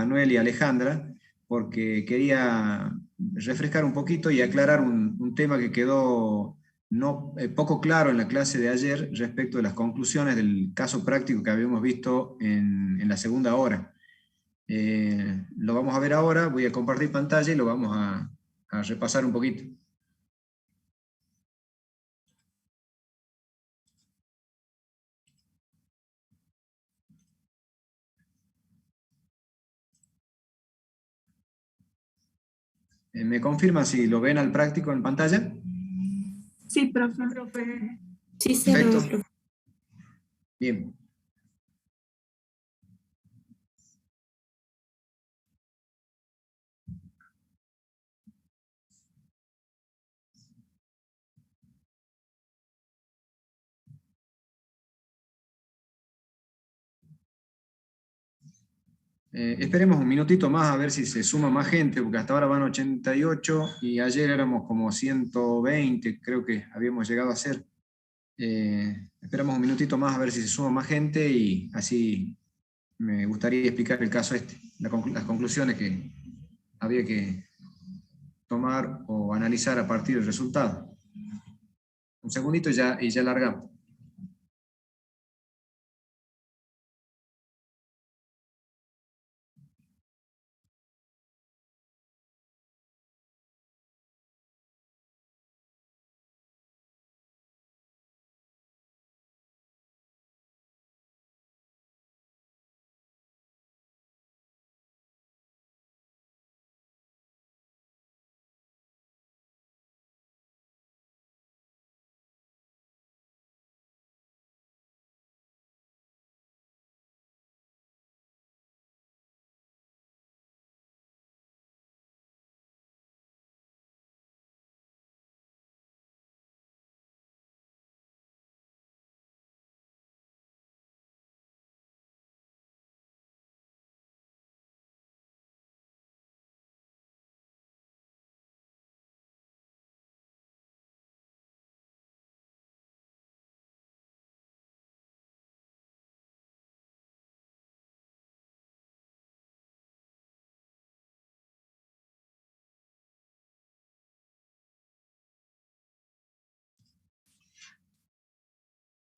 Manuel y Alejandra, porque quería refrescar un poquito y aclarar un tema que quedó poco claro en la clase de ayer respecto de las conclusiones del caso práctico que habíamos visto en la segunda hora. Lo vamos a ver ahora, voy a compartir pantalla y lo vamos a repasar un poquito. ¿Me confirman si lo ven al práctico en pantalla? Sí, profe. Sí, sí, Perfecto. profe. Bien. Esperemos un minutito más a ver si se suma más gente, porque hasta ahora van 88 y ayer éramos como 120, creo que habíamos llegado a ser. Esperamos un minutito más a ver si se suma más gente y así me gustaría explicar el caso las conclusiones que había que tomar o analizar a partir del resultado. Un segundito y ya largamos.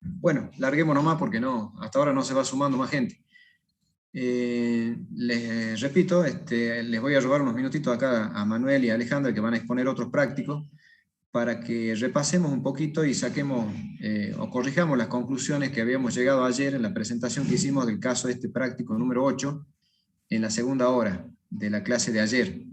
Bueno, larguemos nomás porque hasta ahora no se va sumando más gente. Les repito, les voy a robar unos minutitos acá a Manuel y a Alejandra que van a exponer otros prácticos para que repasemos un poquito y saquemos o corrijamos las conclusiones que habíamos llegado ayer en la presentación que hicimos del caso práctico número 8 en la segunda hora de la clase de ayer.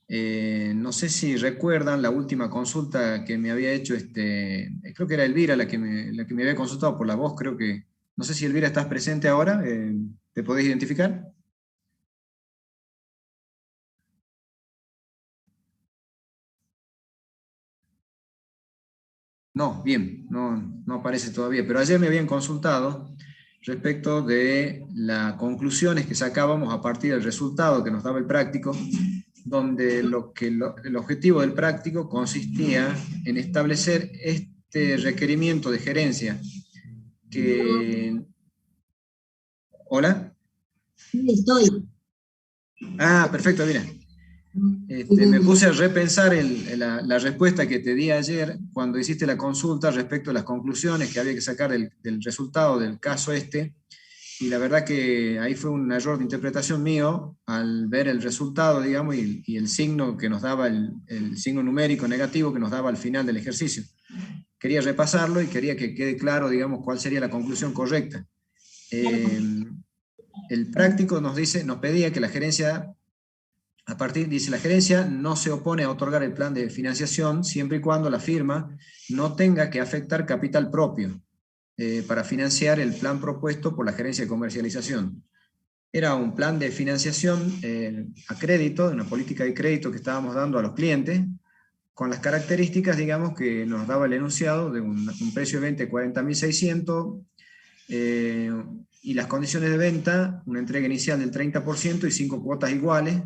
No sé si recuerdan la última consulta que me había hecho, creo que era Elvira la que me había consultado por la voz, creo que, no sé si Elvira estás presente ahora, ¿te podés identificar? No, bien, no aparece todavía, pero ayer me habían consultado respecto de las conclusiones que sacábamos a partir del resultado que nos daba el práctico, donde el objetivo del práctico consistía en establecer este requerimiento de gerencia que... ¿Hola? Sí, estoy. Ah, perfecto, mira. Me puse a repensar la respuesta que te di ayer cuando hiciste la consulta respecto a las conclusiones que había que sacar del resultado del caso y la verdad que ahí fue un error de interpretación mío al ver el resultado, digamos, y el signo que nos daba, el signo numérico negativo que nos daba al final del ejercicio. Quería repasarlo y quería que quede claro, digamos, cuál sería la conclusión correcta. El práctico nos pedía que la gerencia, dice, la gerencia no se opone a otorgar el plan de financiación siempre y cuando la firma no tenga que afectar capital propio para financiar el plan propuesto por la gerencia de comercialización. Era un plan de financiación a crédito, una política de crédito que estábamos dando a los clientes, con las características, digamos, que nos daba el enunciado de un precio de venta de 40.600, y las condiciones de venta, una entrega inicial del 30% y 5 cuotas iguales,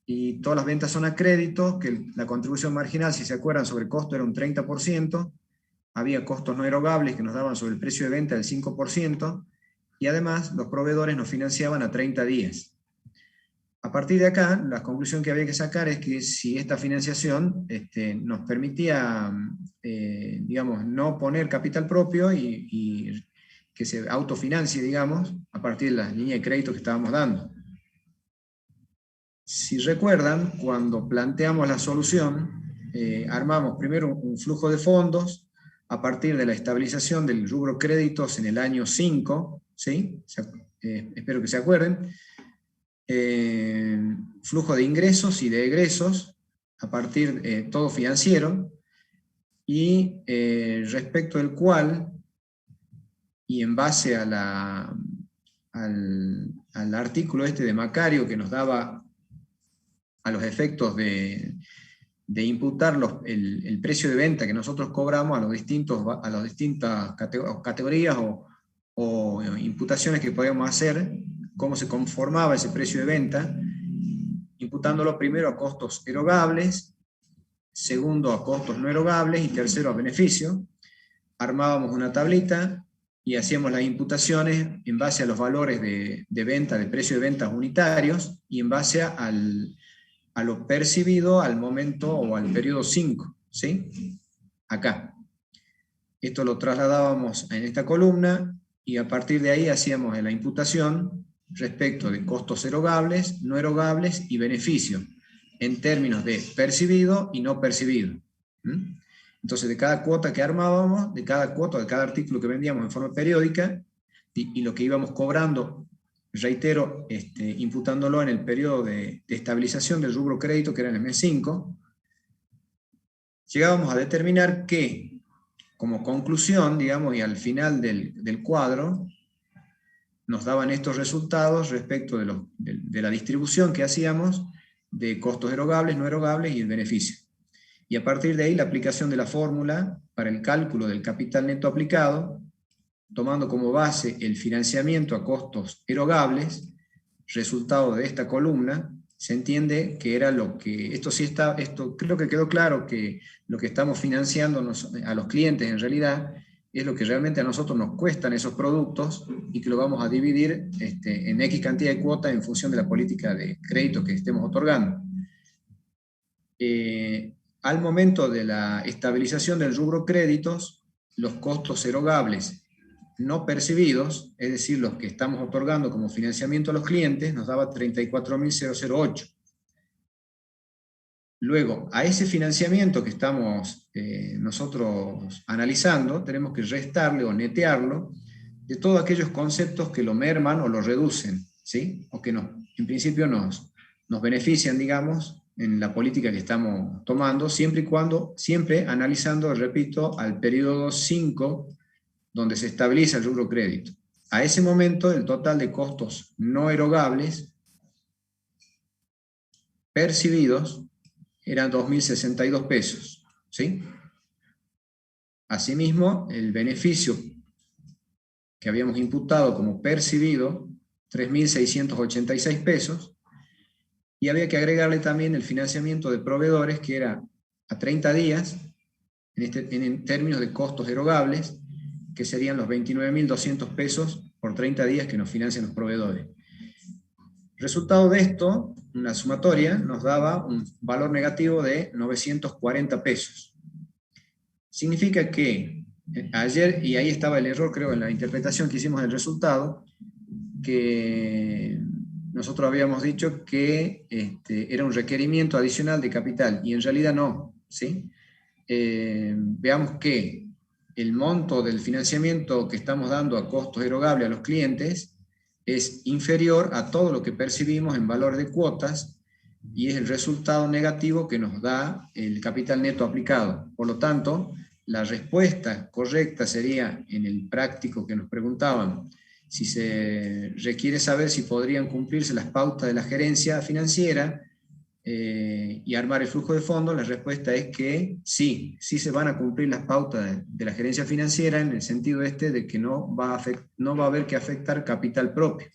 y todas las ventas son a crédito, que la contribución marginal, si se acuerdan, sobre el costo era un 30%, había costos no erogables que nos daban sobre el precio de venta del 5%, y además los proveedores nos financiaban a 30 días. A partir de acá, la conclusión que había que sacar es que si esta financiación nos permitía, digamos, no poner capital propio y que se autofinancie, digamos, a partir de las líneas de crédito que estábamos dando. Si recuerdan, cuando planteamos la solución, armamos primero un flujo de fondos a partir de la estabilización del rubro créditos en el año 5, ¿sí? Espero que se acuerden. Flujo de ingresos y de egresos a partir de todo financiero, y respecto del cual, y en base a al artículo de Macario que nos daba a los efectos de imputar el precio de venta que nosotros cobramos a las distintas categorías o imputaciones que podíamos hacer, cómo se conformaba ese precio de venta, imputándolo primero a costos erogables, segundo a costos no erogables y tercero a beneficio. Armábamos una tablita y hacíamos las imputaciones en base a los valores de venta, de precio de ventas unitarios, y en base a lo percibido al momento o al periodo 5, ¿sí? Acá. Esto lo trasladábamos en esta columna y a partir de ahí hacíamos la imputación respecto de costos erogables, no erogables y beneficio, en términos de percibido y no percibido. Entonces, de cada cuota que armábamos, de cada cuota, de cada artículo que vendíamos en forma periódica, y lo que íbamos cobrando, reitero, imputándolo en el periodo de estabilización del rubro crédito, que era en el mes 5, llegábamos a determinar que, como conclusión, digamos, y al final del cuadro, nos daban estos resultados respecto de la distribución que hacíamos de costos erogables, no erogables y el beneficio. Y a partir de ahí la aplicación de la fórmula para el cálculo del capital neto aplicado, tomando como base el financiamiento a costos erogables, resultado de esta columna, se entiende que era lo que, esto creo que quedó claro, que lo que estamos financiando a los clientes en realidad es lo que realmente a nosotros nos cuestan esos productos, y que lo vamos a dividir en X cantidad de cuotas en función de la política de crédito que estemos otorgando. Al momento de la estabilización del rubro créditos, los costos erogables no percibidos, es decir, los que estamos otorgando como financiamiento a los clientes, nos daba 34.008. Luego, a ese financiamiento que estamos nosotros analizando, tenemos que restarle o netearlo de todos aquellos conceptos que lo merman o lo reducen, ¿sí? O que en principio nos benefician, digamos, en la política que estamos tomando, siempre analizando, repito, al periodo 5, donde se estabiliza el rubro crédito. A ese momento, el total de costos no erogables percibidos eran 2.062 pesos, ¿sí? Asimismo, el beneficio que habíamos imputado como percibido, 3.686 pesos, y había que agregarle también el financiamiento de proveedores, que era a 30 días, en términos de costos erogables, que serían los 29.200 pesos por 30 días que nos financian los proveedores. Resultado de esto, una sumatoria nos daba un valor negativo de 940 pesos. Significa que ayer, y ahí estaba el error, creo, en la interpretación que hicimos del resultado, que nosotros habíamos dicho que era un requerimiento adicional de capital, y en realidad no, ¿sí? Veamos que el monto del financiamiento que estamos dando a costos erogables a los clientes es inferior a todo lo que percibimos en valor de cuotas, y es el resultado negativo que nos da el capital neto aplicado. Por lo tanto, la respuesta correcta sería, en el práctico que nos preguntaban, si se requiere saber si podrían cumplirse las pautas de la gerencia financiera y armar el flujo de fondos, la respuesta es que sí se van a cumplir las pautas de la gerencia financiera, en el sentido de que no va a haber que afectar capital propio.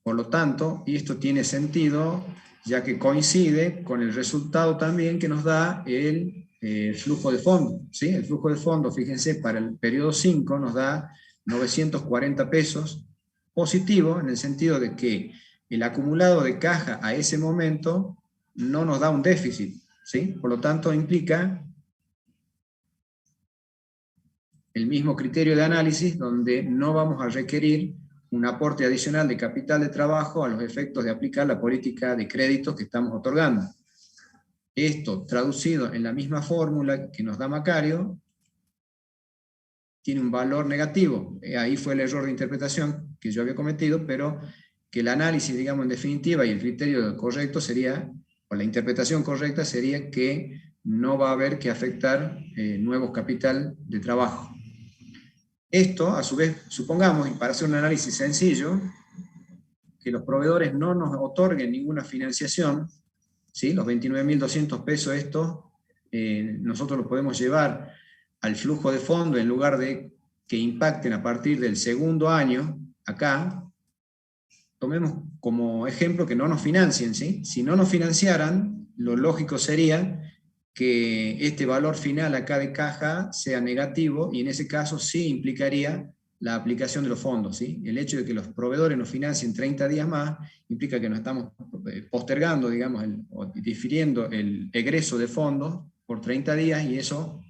Por lo tanto, y esto tiene sentido, ya que coincide con el resultado también que nos da el flujo de fondo, ¿sí? El flujo de fondo, fíjense, para el periodo 5 nos da 940 pesos, positivo, en el sentido de que el acumulado de caja a ese momento no nos da un déficit, ¿sí? Por lo tanto, implica el mismo criterio de análisis donde no vamos a requerir un aporte adicional de capital de trabajo a los efectos de aplicar la política de créditos que estamos otorgando. Esto, traducido en la misma fórmula que nos da Macario, tiene un valor negativo. Ahí fue el error de interpretación que yo había cometido, pero que el análisis, digamos, en definitiva, y el criterio correcto sería, o la interpretación correcta sería que no va a haber que afectar nuevos capital de trabajo. Esto, a su vez, supongamos, y para hacer un análisis sencillo, que los proveedores no nos otorguen ninguna financiación, ¿sí? Los 29.200 pesos estos, nosotros los podemos llevar al flujo de fondo en lugar de que impacten a partir del segundo año, acá, tomemos como ejemplo que no nos financien, ¿sí? Si no nos financiaran, lo lógico sería que este valor final acá de caja sea negativo y en ese caso sí implicaría la aplicación de los fondos, ¿sí? El hecho de que los proveedores nos financien 30 días más implica que nos estamos postergando, digamos, o difiriendo el egreso de fondos por 30 días y eso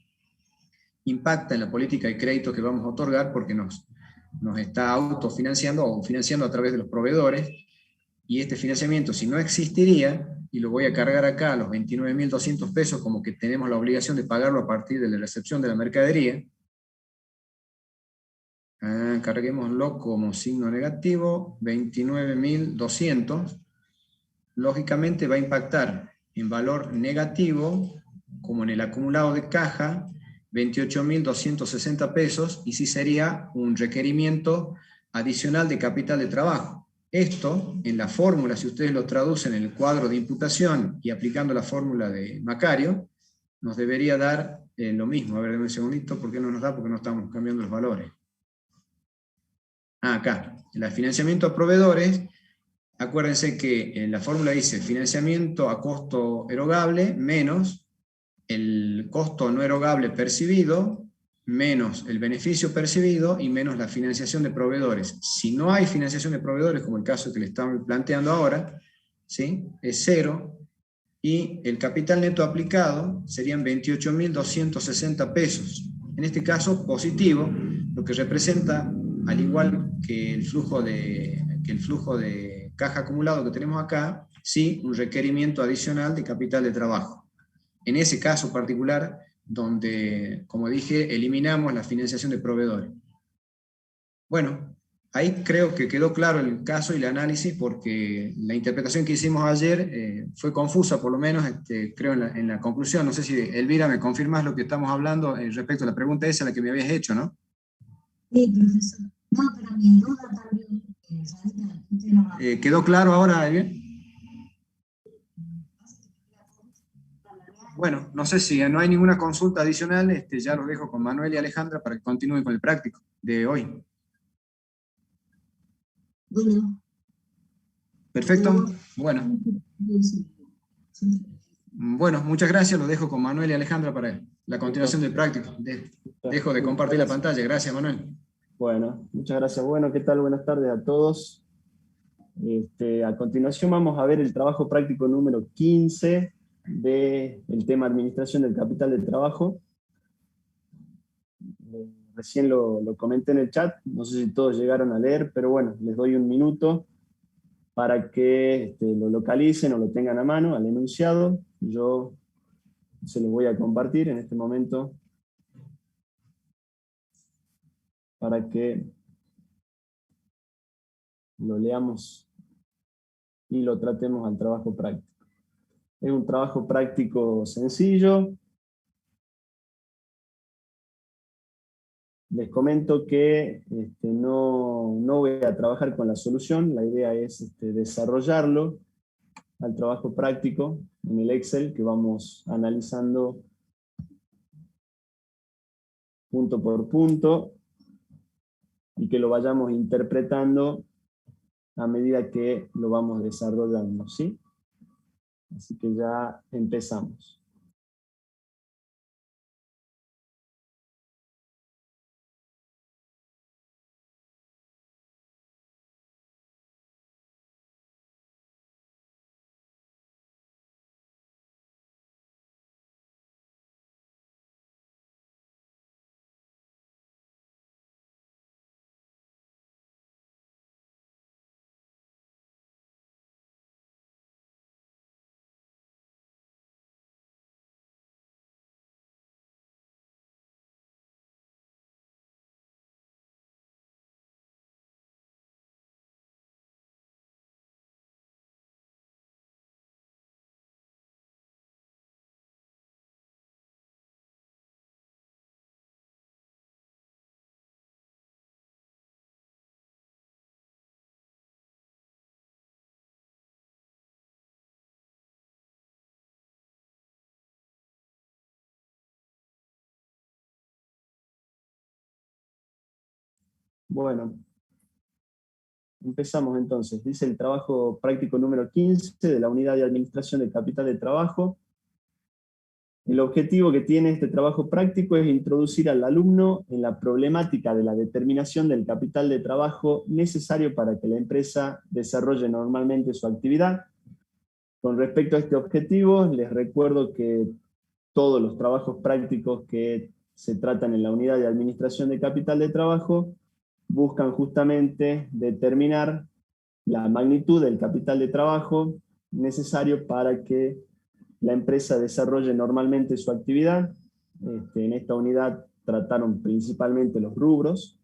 impacta en la política de crédito que vamos a otorgar porque nos está autofinanciando o financiando a través de los proveedores y este financiamiento, si no existiría, y lo voy a cargar acá a los 29.200 pesos como que tenemos la obligación de pagarlo a partir de la recepción de la mercadería, carguémoslo como signo negativo, 29.200, lógicamente va a impactar en valor negativo, como en el acumulado de caja, 28.260 pesos, y sí sería un requerimiento adicional de capital de trabajo. Esto, en la fórmula, si ustedes lo traducen en el cuadro de imputación y aplicando la fórmula de Macario, nos debería dar lo mismo. A ver, denme un segundito, ¿por qué no nos da? Porque no estamos cambiando los valores. Acá, el financiamiento a proveedores, acuérdense que la fórmula dice financiamiento a costo erogable menos el costo no erogable percibido, menos el beneficio percibido y menos la financiación de proveedores. Si no hay financiación de proveedores, como el caso que le estamos planteando ahora, ¿sí? Es cero, y el capital neto aplicado serían 28.260 pesos. En este caso, positivo, lo que representa, al igual que el flujo de caja acumulado que tenemos acá, sí, un requerimiento adicional de capital de trabajo. En ese caso particular, donde, como dije, eliminamos la financiación de proveedores. Bueno, ahí creo que quedó claro el caso y el análisis, porque la interpretación que hicimos ayer fue confusa, por lo menos creo en la conclusión. No sé si, Elvira, me confirmas lo que estamos hablando respecto a la pregunta esa, la que me habías hecho, ¿no? Sí, profesor. No, pero mi duda también, ¿Quedó claro ahora, Elvira? Bueno, no sé si no hay ninguna consulta adicional, ya los dejo con Manuel y Alejandra para que continúen con el práctico de hoy. Bueno. Perfecto. Bueno. Bueno, muchas gracias. Lo dejo con Manuel y Alejandra para la continuación del práctico. Dejo de compartir la pantalla. Gracias, Manuel. Bueno, muchas gracias. Bueno, ¿qué tal? Buenas tardes a todos. A continuación vamos a ver el trabajo práctico número 15 del tema Administración del Capital de Trabajo. Recién lo comenté en el chat, no sé si todos llegaron a leer, pero bueno, les doy un minuto para que lo localicen o lo tengan a mano, al enunciado. Yo se los voy a compartir en este momento para que lo leamos y lo tratemos al trabajo práctico. Es un trabajo práctico sencillo. Les comento que no voy a trabajar con la solución, la idea es desarrollarlo al trabajo práctico en el Excel que vamos analizando punto por punto y que lo vayamos interpretando a medida que lo vamos desarrollando, ¿sí? Así que ya empezamos. Bueno, empezamos entonces. Dice el trabajo práctico número 15 de la Unidad de Administración de Capital de Trabajo. El objetivo que tiene este trabajo práctico es introducir al alumno en la problemática de la determinación del capital de trabajo necesario para que la empresa desarrolle normalmente su actividad. Con respecto a este objetivo, les recuerdo que todos los trabajos prácticos que se tratan en la Unidad de Administración de Capital de Trabajo buscan justamente determinar la magnitud del capital de trabajo necesario para que la empresa desarrolle normalmente su actividad. En esta unidad trataron principalmente los rubros,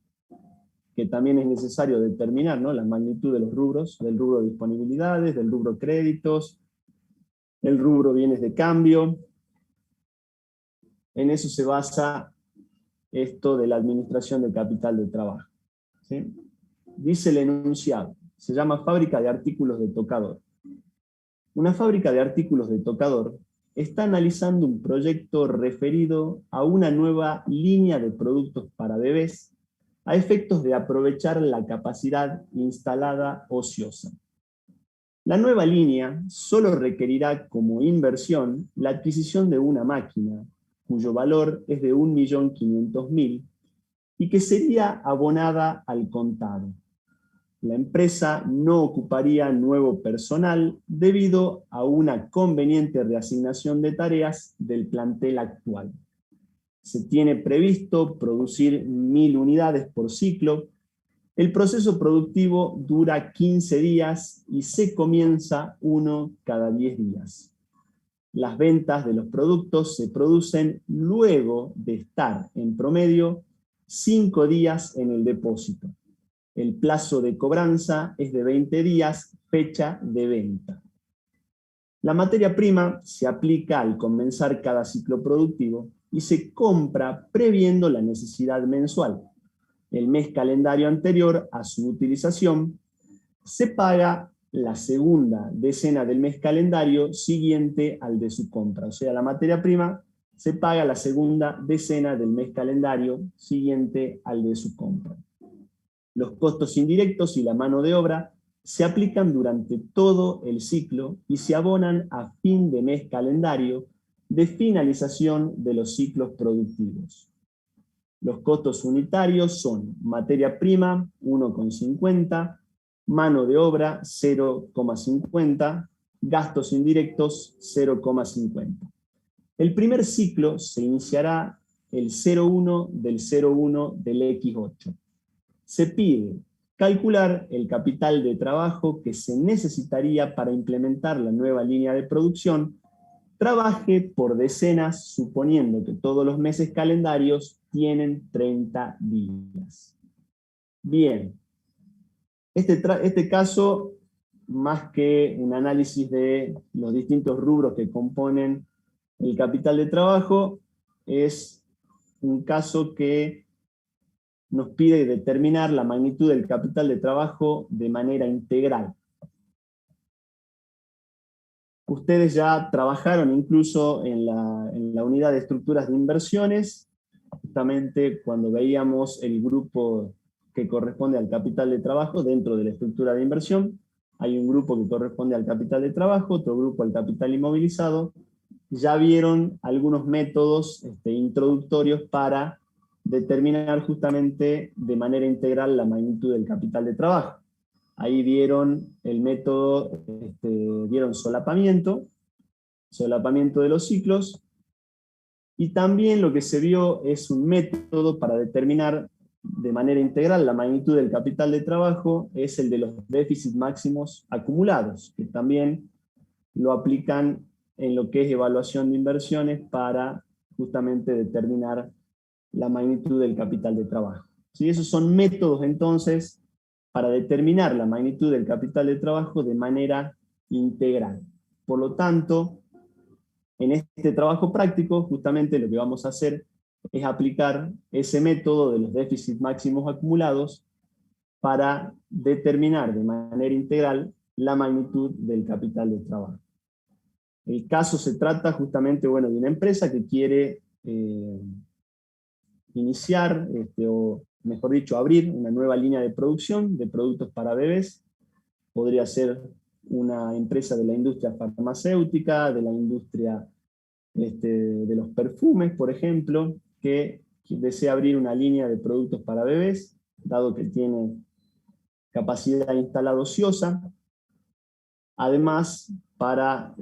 que también es necesario determinar, ¿no?, la magnitud de los rubros, del rubro disponibilidades, del rubro créditos, el rubro bienes de cambio. En eso se basa esto de la administración del capital de trabajo, ¿sí? Dice el enunciado, se llama fábrica de artículos de tocador. Una fábrica de artículos de tocador está analizando un proyecto referido a una nueva línea de productos para bebés a efectos de aprovechar la capacidad instalada ociosa. La nueva línea solo requerirá como inversión la adquisición de una máquina, cuyo valor es de 1.500.000 y que sería abonada al contado. La empresa no ocuparía nuevo personal debido a una conveniente reasignación de tareas del plantel actual. Se tiene previsto producir 1.000 unidades por ciclo. El proceso productivo dura 15 días y se comienza uno cada 10 días. Las ventas de los productos se producen luego de estar en promedio 5 días en el depósito. El plazo de cobranza es de 20 días, fecha de venta. La materia prima se aplica al comenzar cada ciclo productivo y se compra previendo la necesidad mensual. El mes calendario anterior a su utilización se paga la segunda decena del mes calendario siguiente al de su compra. O sea, la materia prima se paga la segunda decena del mes calendario siguiente al de su compra. Los costos indirectos y la mano de obra se aplican durante todo el ciclo y se abonan a fin de mes calendario de finalización de los ciclos productivos. Los costos unitarios son materia prima 1,50, mano de obra 0,50, gastos indirectos 0,50. El primer ciclo se iniciará el 01 del 01 del X8. Se pide calcular el capital de trabajo que se necesitaría para implementar la nueva línea de producción. Trabaje por decenas, suponiendo que todos los meses calendarios tienen 30 días. Bien, este caso, más que un análisis de los distintos rubros que componen el capital de trabajo, es un caso que nos pide determinar la magnitud del capital de trabajo de manera integral. Ustedes ya trabajaron incluso en la unidad de estructuras de inversiones, justamente cuando veíamos el grupo que corresponde al capital de trabajo dentro de la estructura de inversión. Hay un grupo que corresponde al capital de trabajo, otro grupo al capital inmovilizado. Ya vieron algunos métodos introductorios para determinar justamente de manera integral la magnitud del capital de trabajo. Ahí vieron el método, vieron solapamiento de los ciclos, y también lo que se vio es un método para determinar de manera integral la magnitud del capital de trabajo, es el de los déficits máximos acumulados, que también lo aplican en lo que es evaluación de inversiones para justamente determinar la magnitud del capital de trabajo. ¿Sí? Esos son métodos entonces para determinar la magnitud del capital de trabajo de manera integral. Por lo tanto, en este trabajo práctico, justamente lo que vamos a hacer es aplicar ese método de los déficits máximos acumulados para determinar de manera integral la magnitud del capital de trabajo. El caso se trata justamente, de una empresa que quiere iniciar o mejor dicho, abrir una nueva línea de producción de productos para bebés. Podría ser una empresa de la industria farmacéutica, de la industria de los perfumes, por ejemplo, que desea abrir una línea de productos para bebés, dado que tiene capacidad instalada ociosa. Además, para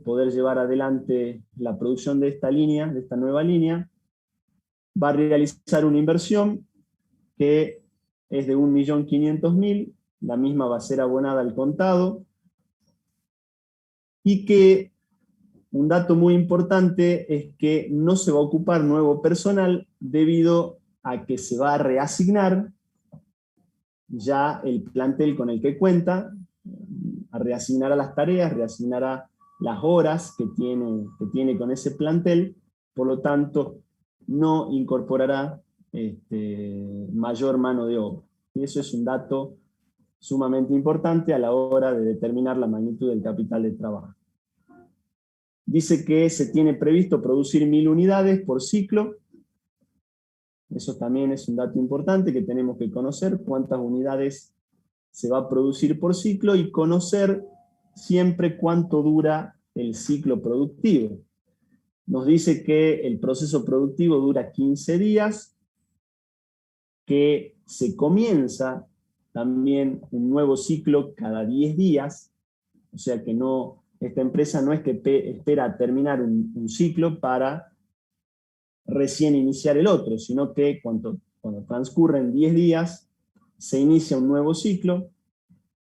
poder llevar adelante la producción de esta línea, de esta nueva línea, va a realizar una inversión que es de 1.500.000, la misma va a ser abonada al contado, y que un dato muy importante es que no se va a ocupar nuevo personal debido a que se va a reasignar ya el plantel con el que cuenta, a reasignar a las tareas, reasignar a las horas que tiene con ese plantel, por lo tanto no incorporará mayor mano de obra. Y eso es un dato sumamente importante a la hora de determinar la magnitud del capital de trabajo. Dice que se tiene previsto producir 1.000 unidades por ciclo. Eso también es un dato importante que tenemos que conocer, cuántas unidades se va a producir por ciclo y conocer siempre cuánto dura el ciclo productivo. Nos dice que el proceso productivo dura 15 días, que se comienza también un nuevo ciclo cada 10 días, o sea que esta empresa no es que espera terminar un ciclo para recién iniciar el otro, sino que cuando transcurren 10 días se inicia un nuevo ciclo.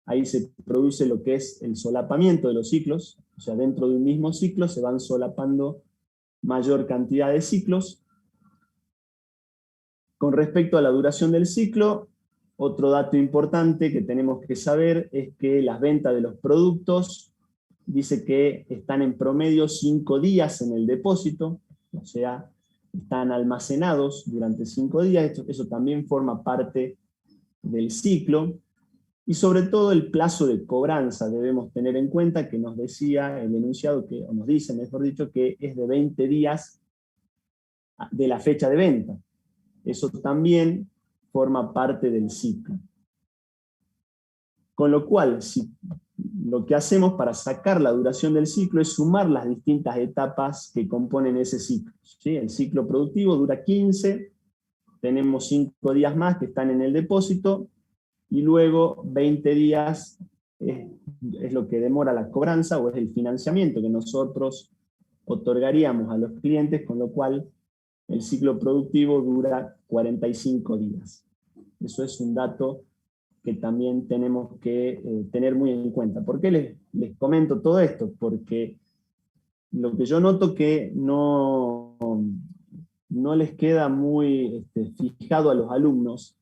Ahí se produce lo que es el solapamiento de los ciclos, o sea, dentro de un mismo ciclo se van solapando mayor cantidad de ciclos. Con respecto a la duración del ciclo, otro dato importante que tenemos que saber es que las ventas de los productos dice que están en promedio 5 días en el depósito, o sea, están almacenados durante 5 días, eso también forma parte del ciclo. Y sobre todo el plazo de cobranza debemos tener en cuenta, que nos decía el enunciado, o nos dice, mejor dicho, que es de 20 días de la fecha de venta. Eso también forma parte del ciclo. Con lo cual, lo que hacemos para sacar la duración del ciclo es sumar las distintas etapas que componen ese ciclo. ¿Sí? El ciclo productivo dura 15, tenemos 5 días más que están en el depósito, y luego 20 días es lo que demora la cobranza o es el financiamiento que nosotros otorgaríamos a los clientes, con lo cual el ciclo productivo dura 45 días. Eso es un dato que también tenemos que tener muy en cuenta. ¿Por qué les comento todo esto? Porque lo que yo noto que no les queda muy fijado a los alumnos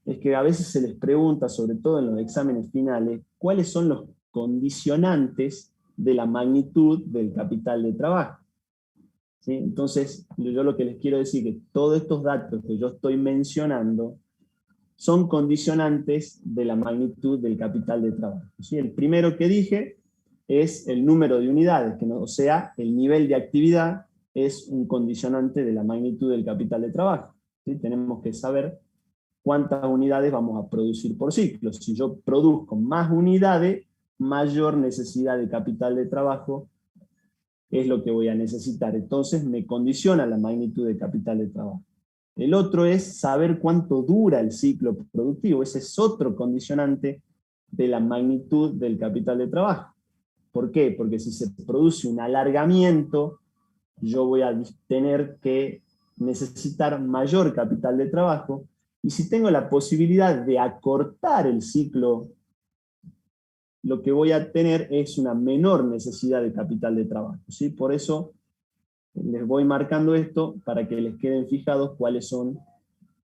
es que a veces se les pregunta, sobre todo en los exámenes finales, cuáles son los condicionantes de la magnitud del capital de trabajo. ¿Sí? Entonces, yo lo que les quiero decir es que todos estos datos que yo estoy mencionando son condicionantes de la magnitud del capital de trabajo. ¿Sí? El primero que dije es el número de unidades, o sea, el nivel de actividad es un condicionante de la magnitud del capital de trabajo. ¿Sí? Tenemos que saber cuántas unidades vamos a producir por ciclo. Si yo produzco más unidades, mayor necesidad de capital de trabajo es lo que voy a necesitar. Entonces me condiciona la magnitud de capital de trabajo. El otro es saber cuánto dura el ciclo productivo. Ese es otro condicionante de la magnitud del capital de trabajo. ¿Por qué? Porque si se produce un alargamiento, yo voy a tener que necesitar mayor capital de trabajo. Y si tengo la posibilidad de acortar el ciclo, lo que voy a tener es una menor necesidad de capital de trabajo. ¿Sí? Por eso les voy marcando esto para que les queden fijados cuáles son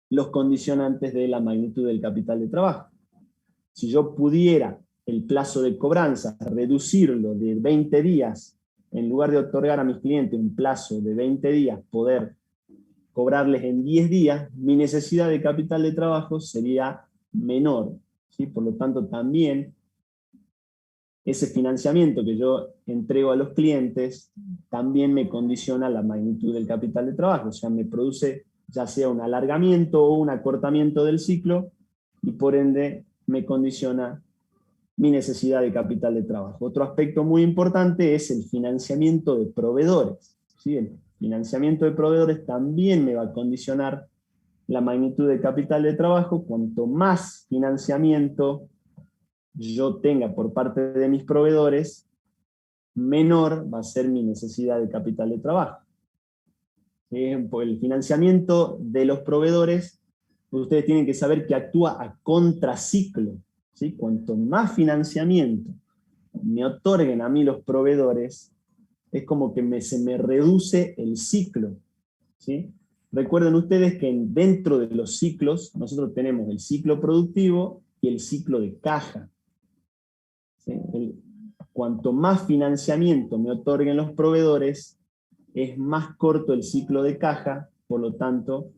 los condicionantes de la magnitud del capital de trabajo. Si yo pudiera el plazo de cobranza reducirlo de 20 días, en lugar de otorgar a mis clientes un plazo de 20 días, poder cobrarles en 10 días, mi necesidad de capital de trabajo sería menor. ¿Sí? Por lo tanto, también ese financiamiento que yo entrego a los clientes también me condiciona la magnitud del capital de trabajo, o sea, me produce ya sea un alargamiento o un acortamiento del ciclo, y por ende me condiciona mi necesidad de capital de trabajo. Otro aspecto muy importante es el financiamiento de proveedores, ¿sí? El financiamiento de proveedores también me va a condicionar la magnitud de capital de trabajo. Cuanto más financiamiento yo tenga por parte de mis proveedores, menor va a ser mi necesidad de capital de trabajo. El financiamiento de los proveedores, ustedes tienen que saber que actúa a contraciclo, ¿sí? Cuanto más financiamiento me otorguen a mí los proveedores, es como que se me reduce el ciclo, ¿sí? Recuerden ustedes que dentro de los ciclos, nosotros tenemos el ciclo productivo y el ciclo de caja, ¿sí? Cuanto más financiamiento me otorguen los proveedores, es más corto el ciclo de caja, por lo tanto,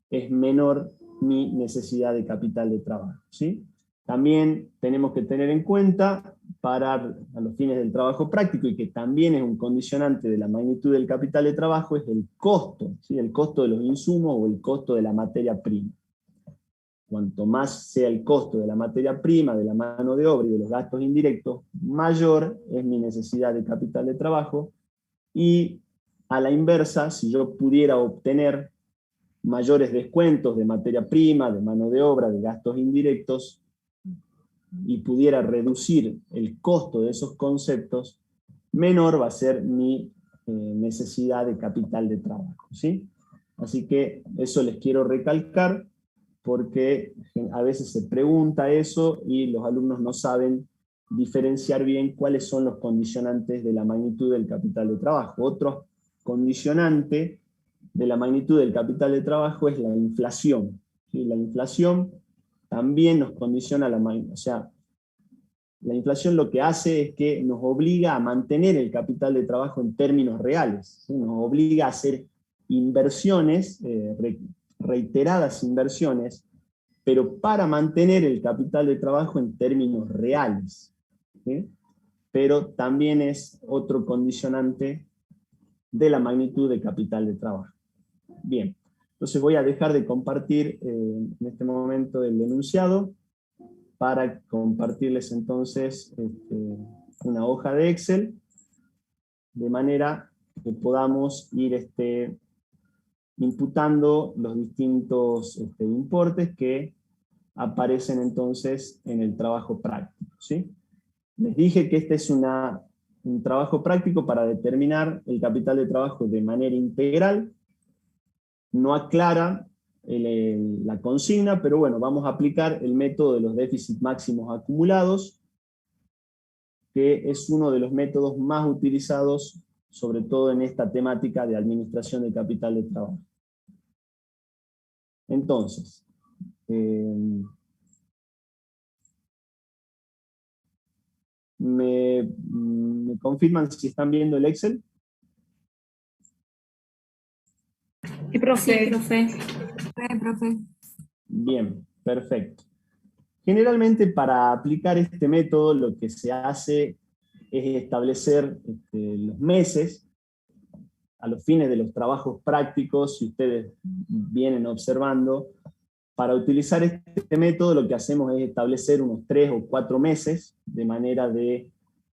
es menor mi necesidad de capital de trabajo, ¿sí? También tenemos que tener en cuenta, a los fines del trabajo práctico, y que también es un condicionante de la magnitud del capital de trabajo, es el costo, ¿sí? El costo de los insumos o el costo de la materia prima. Cuanto más sea el costo de la materia prima, de la mano de obra y de los gastos indirectos, mayor es mi necesidad de capital de trabajo. Y a la inversa, si yo pudiera obtener mayores descuentos de materia prima, de mano de obra, de gastos indirectos, y pudiera reducir el costo de esos conceptos, menor va a ser mi necesidad de capital de trabajo, ¿sí? Así que eso les quiero recalcar, porque a veces se pregunta eso y los alumnos no saben diferenciar bien cuáles son los condicionantes de la magnitud del capital de trabajo. Otro condicionante de la magnitud del capital de trabajo es la inflación, ¿sí? La inflación también nos condiciona o sea, la inflación lo que hace es que nos obliga a mantener el capital de trabajo en términos reales, ¿sí? Nos obliga a hacer inversiones, reiteradas inversiones, pero para mantener el capital de trabajo en términos reales, ¿sí? Pero también es otro condicionante de la magnitud de capital de trabajo. Bien, entonces voy a dejar de compartir en este momento el enunciado para compartirles entonces una hoja de Excel, de manera que podamos ir imputando los distintos importes que aparecen entonces en el trabajo práctico, ¿sí? Les dije que este es un trabajo práctico para determinar el capital de trabajo de manera integral. No aclara la consigna, pero bueno, vamos a aplicar el método de los déficits máximos acumulados, que es uno de los métodos más utilizados, sobre todo en esta temática de administración de capital de trabajo. Entonces, ¿me confirman si están viendo el Excel? Sí, profe. Sí, profe. Profe. Bien, perfecto. Generalmente para aplicar este método lo que se hace es establecer los meses a los fines de los trabajos prácticos. Si ustedes vienen observando, para utilizar este método lo que hacemos es establecer unos 3 o 4 meses de manera de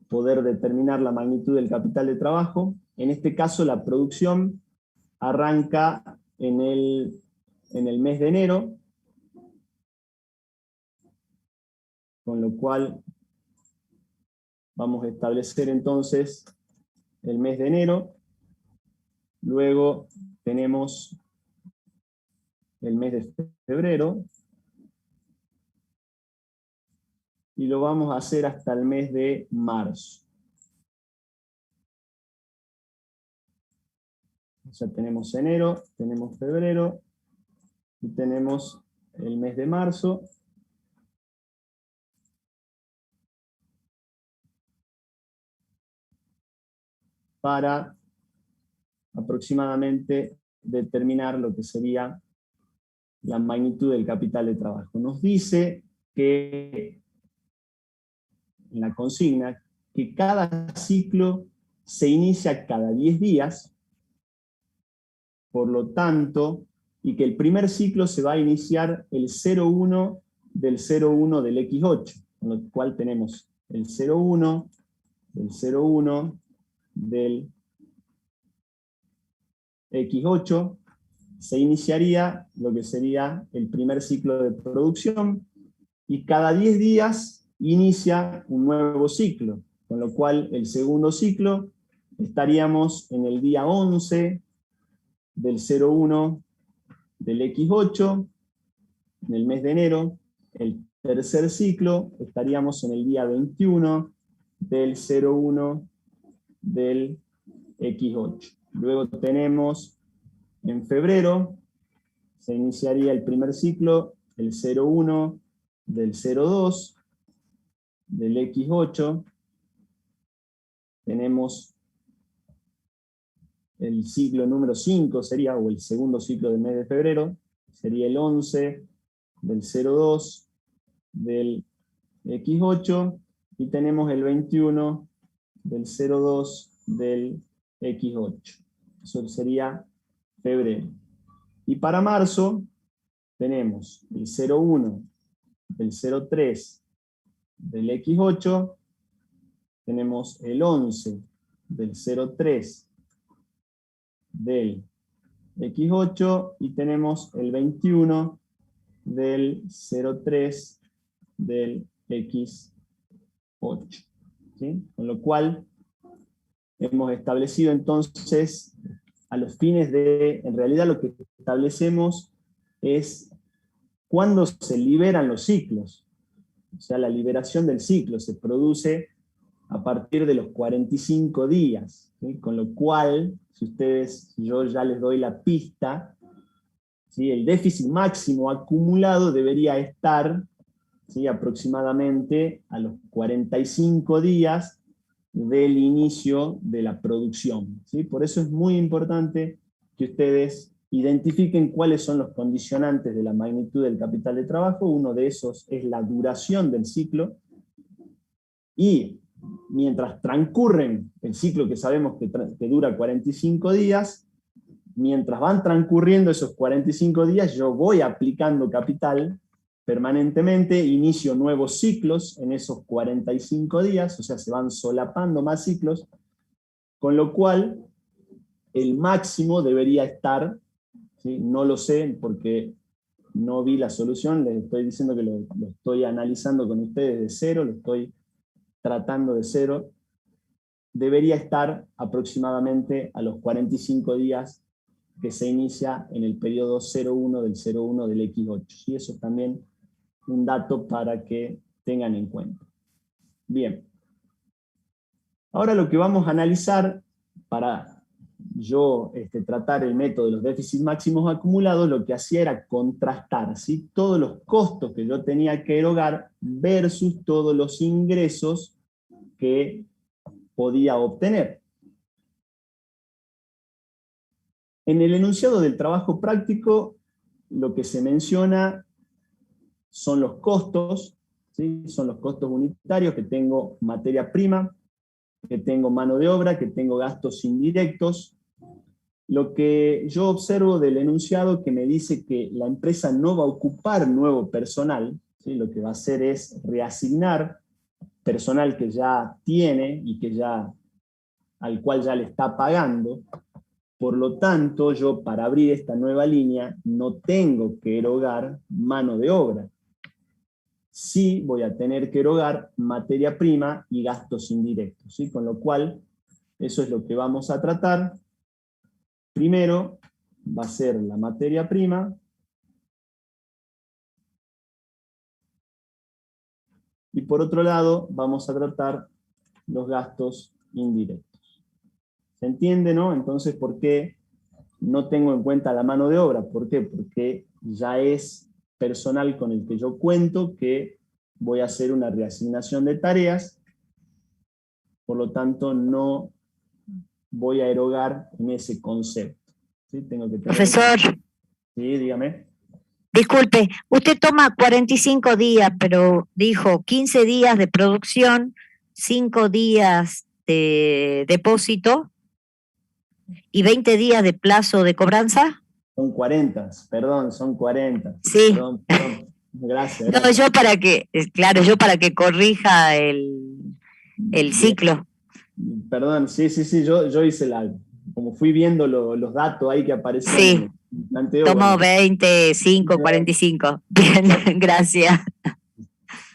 poder determinar la magnitud del capital de trabajo. En este caso la producción arranca en el mes de enero, con lo cual vamos a establecer entonces el mes de enero. Luego tenemos el mes de febrero, y lo vamos a hacer hasta el mes de marzo. Ya tenemos enero, tenemos febrero, y tenemos el mes de marzo. Para aproximadamente determinar lo que sería la magnitud del capital de trabajo. Nos dice que en la consigna que cada ciclo se inicia cada 10 días, por lo tanto, y que el primer ciclo se va a iniciar el 0,1 del 0,1 del X8, con lo cual tenemos el 0,1 del 0,1 del X8, se iniciaría lo que sería el primer ciclo de producción, y cada 10 días inicia un nuevo ciclo, con lo cual el segundo ciclo estaríamos en el día 11 del 0,1 del X8, en el mes de enero. El tercer ciclo estaríamos en el día 21 del 0,1 del X8. Luego tenemos en febrero, se iniciaría el primer ciclo, el 0,1 del 0,2 del X8. Tenemos el ciclo número 5, sería, o el segundo ciclo del mes de febrero, sería el 11 del 0,2 del X8, y tenemos el 21 del 0,2 del X8. Eso sería febrero. Y para marzo tenemos el 0,1 del 0,3 del X8, tenemos el 11 del 0,3 del X8, y tenemos el 21 del 0,3 del X8. ¿Sí? Con lo cual hemos establecido entonces, a los fines de, en realidad lo que establecemos es cuándo se liberan los ciclos. O sea, la liberación del ciclo se produce a partir de los 45 días, ¿sí? Con lo cual, si yo ya les doy la pista, ¿sí? El déficit máximo acumulado debería estar, ¿sí?, aproximadamente a los 45 días del inicio de la producción, ¿sí? Por eso es muy importante que ustedes identifiquen cuáles son los condicionantes de la magnitud del capital de trabajo. Uno de esos es la duración del ciclo, y mientras transcurren el ciclo, que sabemos que dura 45 días, mientras van transcurriendo esos 45 días, yo voy aplicando capital permanentemente, inicio nuevos ciclos en esos 45 días, o sea, se van solapando más ciclos, con lo cual el máximo debería estar, ¿sí? No lo sé porque no vi la solución, les estoy diciendo que lo estoy analizando con ustedes de cero, lo estoy tratando de cero, debería estar aproximadamente a los 45 días que se inicia en el periodo 0,1 del 0,1 del X8. Y eso es también un dato para que tengan en cuenta. Bien. Ahora lo que vamos a analizar para yo tratar el método de los déficits máximos acumulados, lo que hacía era contrastar, ¿sí?, todos los costos que yo tenía que erogar versus todos los ingresos que podía obtener. En el enunciado del trabajo práctico, lo que se menciona son los costos, ¿sí? Son los costos unitarios, que tengo materia prima, que tengo mano de obra, que tengo gastos indirectos. Lo que yo observo del enunciado, que me dice que la empresa no va a ocupar nuevo personal, ¿sí? Lo que va a hacer es reasignar personal que ya tiene y al cual ya le está pagando. Por lo tanto, yo para abrir esta nueva línea no tengo que erogar mano de obra. Sí voy a tener que erogar materia prima y gastos indirectos, ¿sí? Con lo cual, eso es lo que vamos a tratar. Primero va a ser la materia prima, y por otro lado vamos a tratar los gastos indirectos. ¿Se entiende, no? Entonces, ¿por qué no tengo en cuenta la mano de obra? ¿Por qué? Porque ya es personal con el que yo cuento, que voy a hacer una reasignación de tareas, por lo tanto no voy a erogar en ese concepto. ¿Sí? Tengo que tener... Profesor. Sí, dígame. Disculpe, usted toma 45 días, pero dijo 15 días de producción, 5 días de depósito y 20 días de plazo de cobranza. Son 40, perdón, son 40. Sí. Perdón, perdón. Gracias. No, yo para que, claro, yo para que corrija el ciclo. Perdón, sí, yo hice como fui viendo los datos ahí que aparecían, Sí. me planteo, Tomo bueno, 25, 45. Bien, gracias.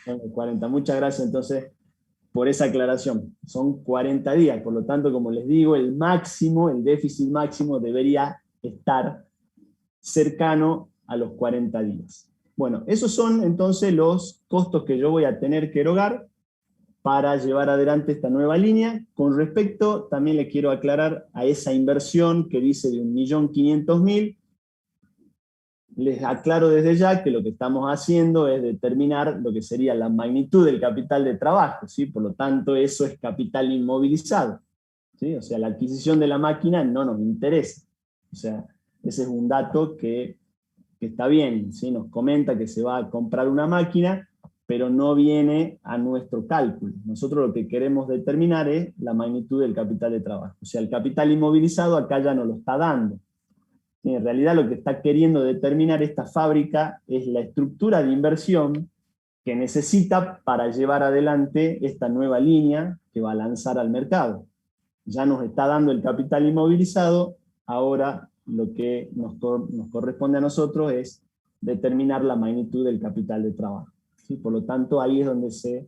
bueno, 40. Muchas gracias entonces por esa aclaración. Son 40 días, por lo tanto, como les digo, el déficit máximo debería estar cercano a los 40 días. Bueno, esos son entonces los costos que yo voy a tener que erogar para llevar adelante esta nueva línea. Con respecto, también le quiero aclarar a esa inversión que dice de 1.500.000, les aclaro desde ya que lo que estamos haciendo es determinar lo que sería la magnitud del capital de trabajo, ¿sí? Por lo tanto, eso es capital inmovilizado, ¿sí? O sea, la adquisición de la máquina no nos interesa. O sea, ese es un dato que está bien, ¿sí? Nos comenta que se va a comprar una máquina, pero no viene a nuestro cálculo. Nosotros lo que queremos determinar es la magnitud del capital de trabajo. O sea, el capital inmovilizado acá ya nos lo está dando. En realidad lo que está queriendo determinar esta fábrica es la estructura de inversión que necesita para llevar adelante esta nueva línea que va a lanzar al mercado. Ya nos está dando el capital inmovilizado, ahora lo que nos corresponde a nosotros es determinar la magnitud del capital de trabajo, ¿sí? Por lo tanto, ahí es donde se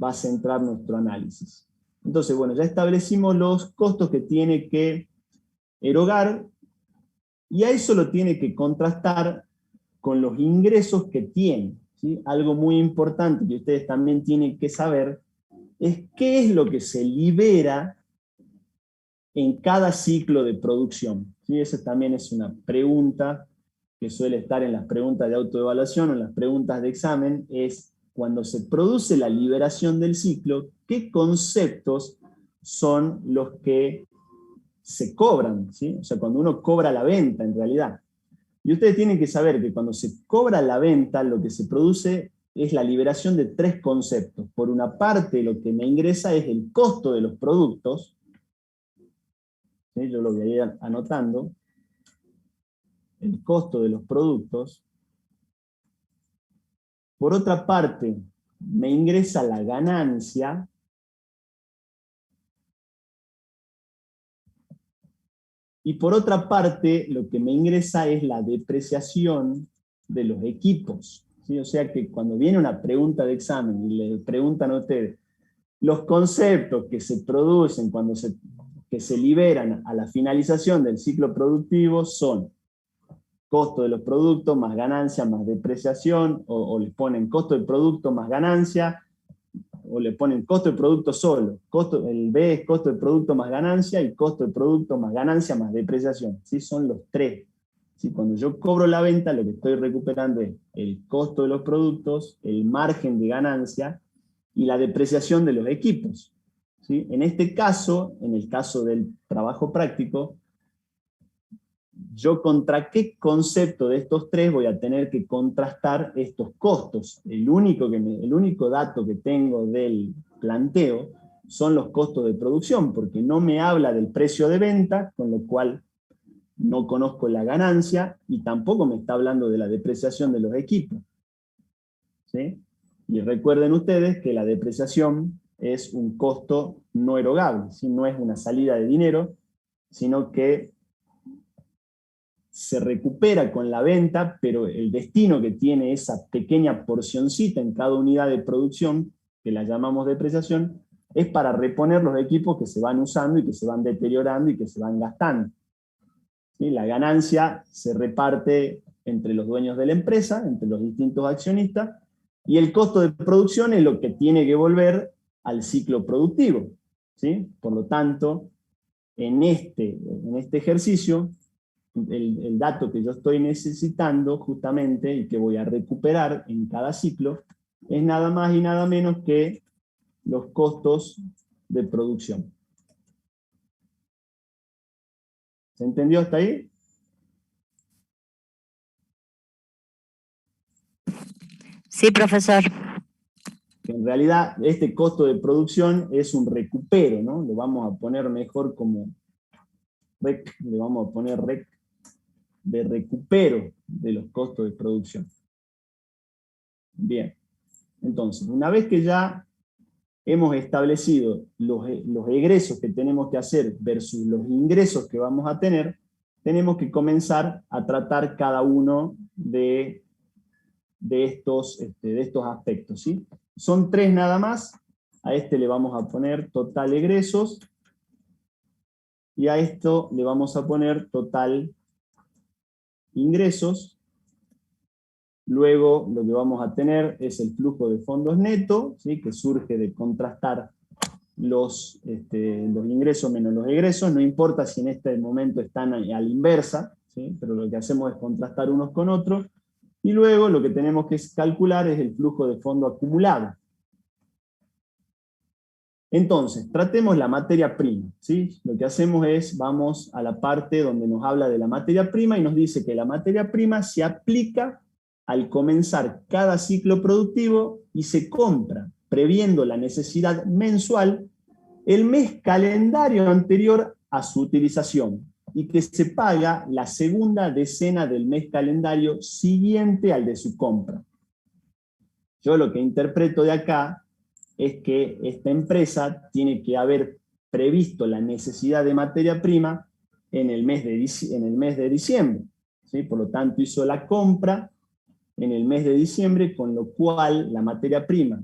va a centrar nuestro análisis. Entonces, bueno, ya establecimos los costos que tiene que erogar, y a eso lo tiene que contrastar con los ingresos que tiene, ¿sí? Algo muy importante que ustedes también tienen que saber es qué es lo que se libera en cada ciclo de producción, ¿sí? Esa también es una pregunta que suele estar en las preguntas de autoevaluación o en las preguntas de examen, es cuando se produce la liberación del ciclo, ¿qué conceptos son los que se cobran? ¿Sí? O sea, cuando uno cobra la venta, en realidad. Y ustedes tienen que saber que cuando se cobra la venta, lo que se produce es la liberación de tres conceptos. Por una parte, lo que me ingresa es el costo de los productos, ¿sí? Yo lo voy a ir anotando, el costo de los productos. Por otra parte, me ingresa la ganancia, y por otra parte, lo que me ingresa es la depreciación de los equipos, ¿sí? O sea que cuando viene una pregunta de examen y le preguntan a ustedes los conceptos que se producen que se liberan a la finalización del ciclo productivo son costo de los productos más ganancia más depreciación, o le ponen costo del producto más ganancia, o le ponen costo del producto solo. El B es costo del producto más ganancia, y costo del producto más ganancia más depreciación. ¿Sí? Son los tres. ¿Sí? Cuando yo cobro la venta, lo que estoy recuperando es el costo de los productos, el margen de ganancia y la depreciación de los equipos. ¿Sí? En este caso, en el caso del trabajo práctico, yo contra qué concepto de estos tres voy a tener que contrastar estos costos. El único dato que tengo del planteo son los costos de producción, porque no me habla del precio de venta, con lo cual no conozco la ganancia, y tampoco me está hablando de la depreciación de los equipos. ¿Sí? Y recuerden ustedes que la depreciación es un costo no erogable, ¿sí? No es una salida de dinero, sino que se recupera con la venta, pero el destino que tiene esa pequeña porcioncita en cada unidad de producción, que la llamamos depreciación, es para reponer los equipos que se van usando y que se van deteriorando y que se van gastando. ¿Sí? La ganancia se reparte entre los dueños de la empresa, entre los distintos accionistas, y el costo de producción es lo que tiene que volver al ciclo productivo. ¿Sí? Por lo tanto, en este ejercicio, el dato que yo estoy necesitando justamente y que voy a recuperar en cada ciclo es nada más y nada menos que los costos de producción. ¿Se entendió hasta ahí? Sí, profesor. En realidad, este costo de producción es un recupero, ¿no? Lo vamos a poner mejor como REC, le vamos a poner REC. de recupero de los costos de producción. Bien, entonces, una vez que ya hemos establecido los egresos que tenemos que hacer versus los ingresos que vamos a tener, tenemos que comenzar a tratar cada uno de estos aspectos, ¿sí? Son 3 nada más. A este le vamos a poner total egresos, y a esto le vamos a poner total ingresos. Luego lo que vamos a tener es el flujo de fondos neto, ¿sí? Que surge de contrastar los ingresos menos los egresos. No importa si en este momento están a la inversa, ¿sí? Pero lo que hacemos es contrastar unos con otros. Y luego lo que tenemos que calcular es el flujo de fondo acumulado. Entonces, tratemos la materia prima, ¿sí? Lo que hacemos es, vamos a la parte donde nos habla de la materia prima y nos dice que la materia prima se aplica al comenzar cada ciclo productivo y se compra, previendo la necesidad mensual, el mes calendario anterior a su utilización, y que se paga la segunda decena del mes calendario siguiente al de su compra. Yo lo que interpreto de acá es que esta empresa tiene que haber previsto la necesidad de materia prima en el mes de diciembre, ¿sí? Por lo tanto, hizo la compra en el mes de diciembre, con lo cual la materia prima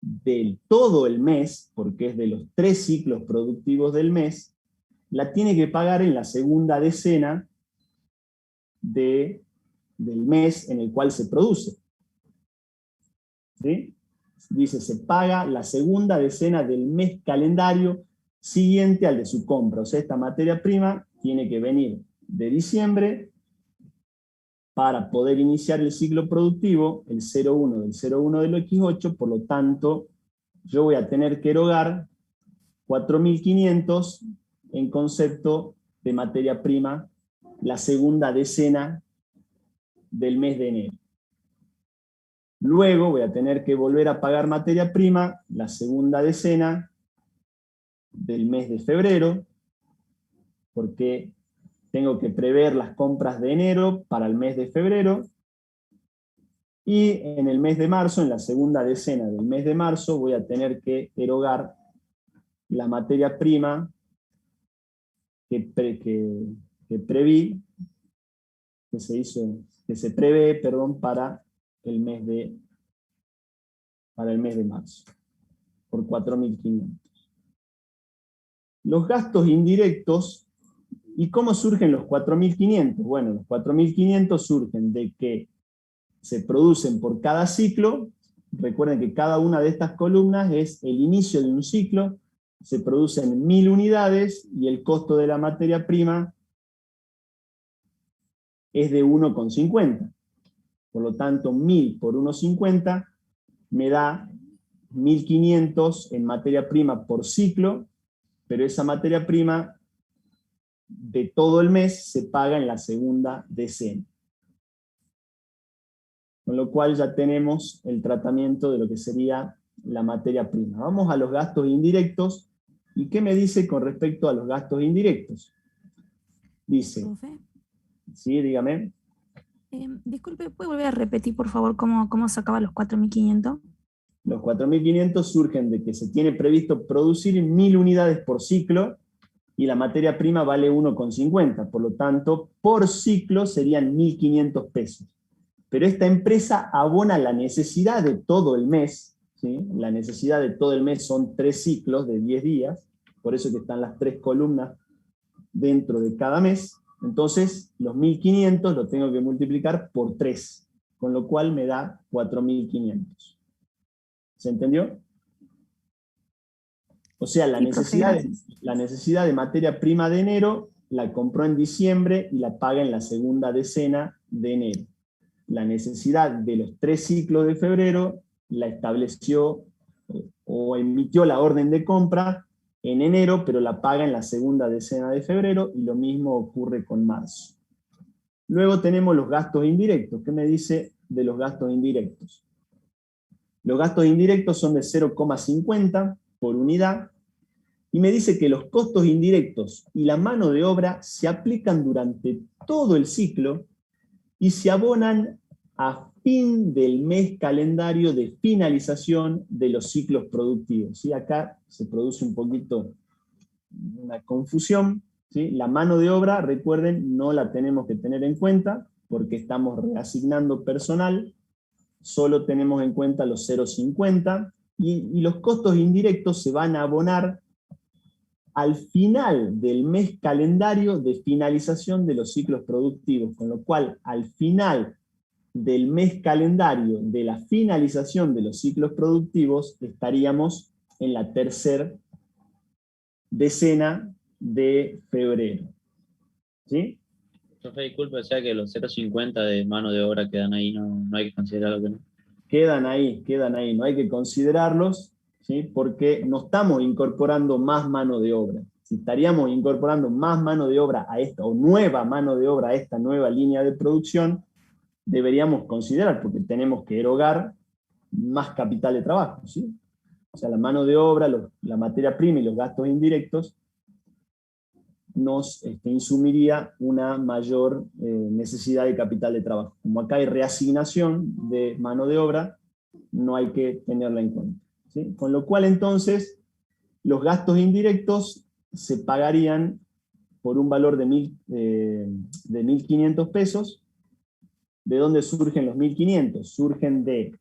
del todo el mes, porque es de los 3 ciclos productivos del mes, la tiene que pagar en la segunda decena del mes en el cual se produce. ¿Sí? Dice, se paga la segunda decena del mes calendario siguiente al de su compra. O sea, esta materia prima tiene que venir de diciembre para poder iniciar el ciclo productivo, el 01 del 01 del X8, por lo tanto, yo voy a tener que erogar 4.500 en concepto de materia prima, la segunda decena del mes de enero. Luego voy a tener que volver a pagar materia prima, la segunda decena del mes de febrero, porque tengo que prever las compras de enero para el mes de febrero, y en el mes de marzo, en la segunda decena del mes de marzo, voy a tener que erogar la materia prima que prevé para el mes de marzo, por 4.500. Los gastos indirectos. ¿Y cómo surgen los 4.500? Bueno, los 4.500 surgen de que se producen por cada ciclo. Recuerden que cada una de estas columnas es el inicio de un ciclo. Se producen 1.000 unidades y el costo de la materia prima es de 1,50. Por lo tanto, 1.000 por 1,50 me da 1.500 en materia prima por ciclo, pero esa materia prima de todo el mes se paga en la segunda decena. Con lo cual ya tenemos el tratamiento de lo que sería la materia prima. Vamos a los gastos indirectos. ¿Y qué me dice con respecto a los gastos indirectos? Dice, Profe, sí, dígame. disculpe, ¿puede volver a repetir, por favor, cómo sacaba los 4.500? Los 4.500 surgen de que se tiene previsto producir 1.000 unidades por ciclo y la materia prima vale 1,50. Por lo tanto, por ciclo serían 1.500 pesos. Pero esta empresa abona la necesidad de todo el mes, ¿sí? La necesidad de todo el mes son 3 ciclos de 10 días, por eso que están las 3 columnas dentro de cada mes. Entonces, los 1.500 lo tengo que multiplicar por 3, con lo cual me da 4.500. ¿Se entendió? O sea, la necesidad de materia prima de enero la compró en diciembre y la paga en la segunda decena de enero. La necesidad de los 3 ciclos de febrero la estableció o emitió la orden de compra en enero, pero la paga en la segunda decena de febrero, y lo mismo ocurre con marzo. Luego tenemos los gastos indirectos. ¿Qué me dice de los gastos indirectos? Los gastos indirectos son de 0,50 por unidad. y me dice que los costos indirectos y la mano de obra se aplican durante todo el ciclo y se abonan a fin del mes calendario de finalización de los ciclos productivos. ¿Sí? Acá se produce un poquito una confusión. ¿Sí? La mano de obra, recuerden, no la tenemos que tener en cuenta porque estamos reasignando personal, solo tenemos en cuenta los 0,50 y los costos indirectos se van a abonar al final del mes calendario de finalización de los ciclos productivos, con lo cual al final del mes calendario de la finalización de los ciclos productivos estaríamos en la tercera decena de febrero. ¿Sí? Profe, disculpe, o sea que los 0,50 de mano de obra quedan ahí, no hay que considerarlo, que no. Quedan ahí, no hay que considerarlos, ¿sí? Porque no estamos incorporando más mano de obra. Si estaríamos incorporando más mano de obra a esta, o nueva mano de obra a esta nueva línea de producción, deberíamos considerar, porque tenemos que erogar más capital de trabajo, ¿sí? O sea, la mano de obra, la materia prima y los gastos indirectos nos insumiría una mayor necesidad de capital de trabajo. Como acá hay reasignación de mano de obra, no hay que tenerla en cuenta, ¿sí? Con lo cual entonces los gastos indirectos se pagarían por un valor de 1.500 pesos. ¿De dónde surgen los 1.500? Surgen de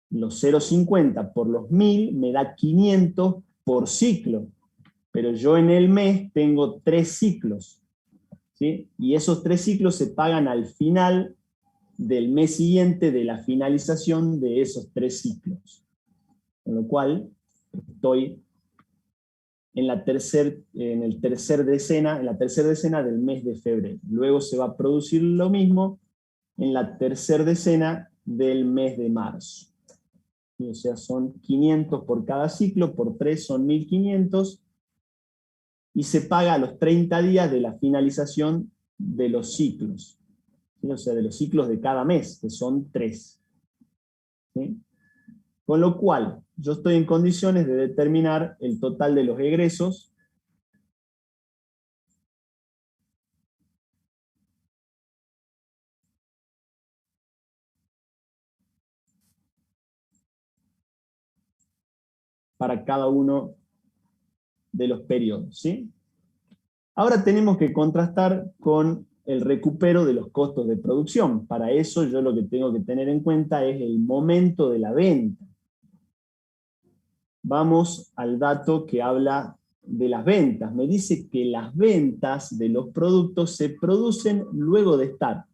los 0,50 por los 1.000, me da 500 por ciclo. Pero yo en el mes tengo 3 ciclos, ¿sí? Y esos 3 ciclos se pagan al final del mes siguiente de la finalización de esos 3 ciclos. Con lo cual, estoy en la tercera decena del mes de febrero. Luego se va a producir lo mismo en la tercera decena del mes de marzo. O sea, son 500 por cada ciclo, por 3 son 1.500, y se paga a los 30 días de la finalización de los ciclos, ¿sí? O sea, de los ciclos de cada mes, que son 3. ¿Sí? Con lo cual, yo estoy en condiciones de determinar el total de los egresos para cada uno de los periodos, ¿sí? Ahora tenemos que contrastar con el recupero de los costos de producción. Para eso yo lo que tengo que tener en cuenta es el momento de la venta. Vamos al dato que habla de las ventas. Me dice que las ventas de los productos se producen luego de estar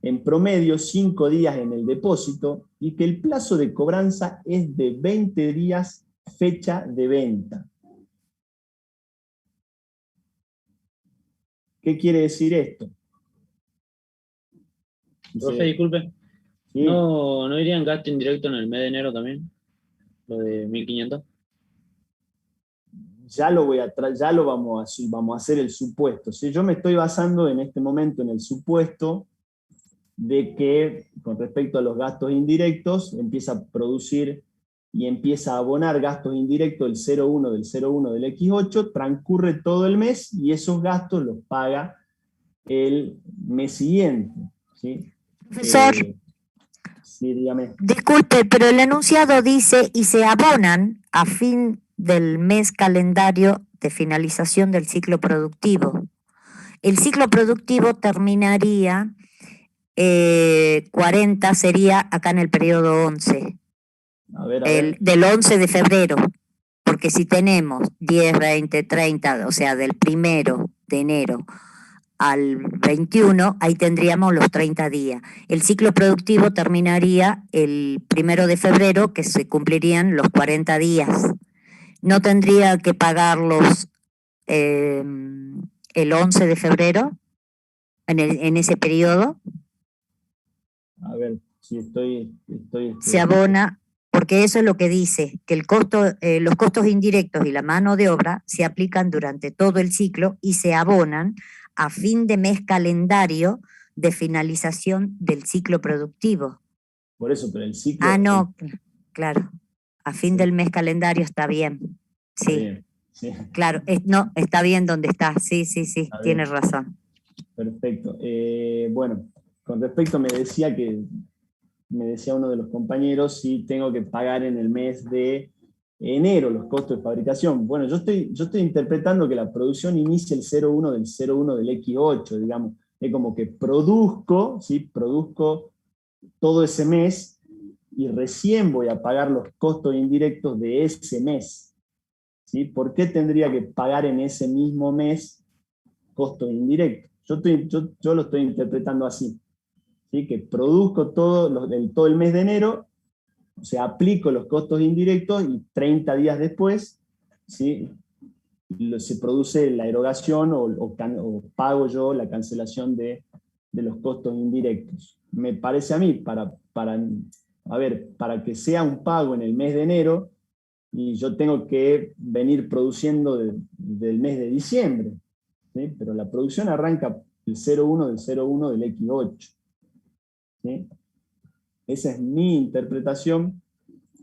en promedio 5 días en el depósito y que el plazo de cobranza es de 20 días fecha de venta. ¿Qué quiere decir esto? Profe, disculpe, ¿Sí? ¿no irían gasto indirecto en el mes de enero también? Lo de 1.500. Ya lo vamos a hacer el supuesto. ¿Sí? Yo me estoy basando en este momento en el supuesto de que, con respecto a los gastos indirectos, empieza a producir y empieza a abonar gastos indirectos del 0,1 del X8, transcurre todo el mes y esos gastos los paga el mes siguiente. ¿Sí? Profesor, sí, dígame. disculpe, pero el enunciado dice y se abonan a fin del mes calendario de finalización del ciclo productivo. El ciclo productivo terminaría 40, sería acá en el periodo 11, A ver. del 11 de febrero, porque si tenemos 10, 20, 30, o sea, del 1 de enero al 21, ahí tendríamos los 30 días. El ciclo productivo terminaría el 1 de febrero, que se cumplirían los 40 días. ¿No tendría que pagarlos el 11 de febrero en ese periodo? A ver, si estoy Se abona, porque eso es lo que dice, que los costos indirectos y la mano de obra se aplican durante todo el ciclo y se abonan a fin de mes calendario de finalización del ciclo productivo. Por eso, pero el ciclo... Ah, no, claro, a fin del mes calendario está bien, sí. Bien. Sí. Claro, no, está bien donde está, sí, Está bien. tienes razón. Perfecto. Bueno, con respecto me decía uno de los compañeros si tengo que pagar en el mes de enero los costos de fabricación. Bueno, yo estoy interpretando que la producción inicia el 01 del 01 del X8, digamos. Es como que produzco, ¿sí? Produzco todo ese mes y recién voy a pagar los costos indirectos de ese mes. ¿Sí? ¿Por qué tendría que pagar en ese mismo mes costos indirectos? Yo lo estoy interpretando así, ¿sí? Que produzco todo el mes de enero, o sea, aplico los costos indirectos y 30 días después, ¿sí? Se produce la erogación o pago yo la cancelación de los costos indirectos. Me parece a mí, para que sea un pago en el mes de enero, y yo tengo que venir produciendo del mes de diciembre, ¿sí? Pero la producción arranca el 01 del 01 del X8. ¿Sí? Esa es mi interpretación.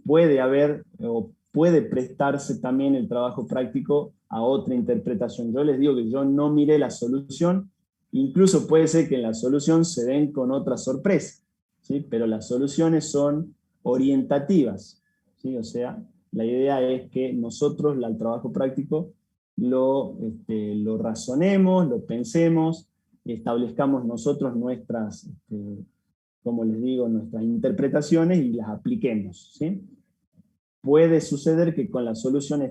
Puede haber o puede prestarse también el trabajo práctico a otra interpretación. Yo les digo que yo no miré la solución, incluso puede ser que en la solución se den con otra sorpresa, ¿sí? Pero las soluciones son orientativas, ¿sí? O sea, la idea es que nosotros al trabajo práctico lo razonemos, lo pensemos, establezcamos nosotros nuestras, como les digo, nuestras interpretaciones y las apliquemos, ¿sí? Puede suceder que con la solución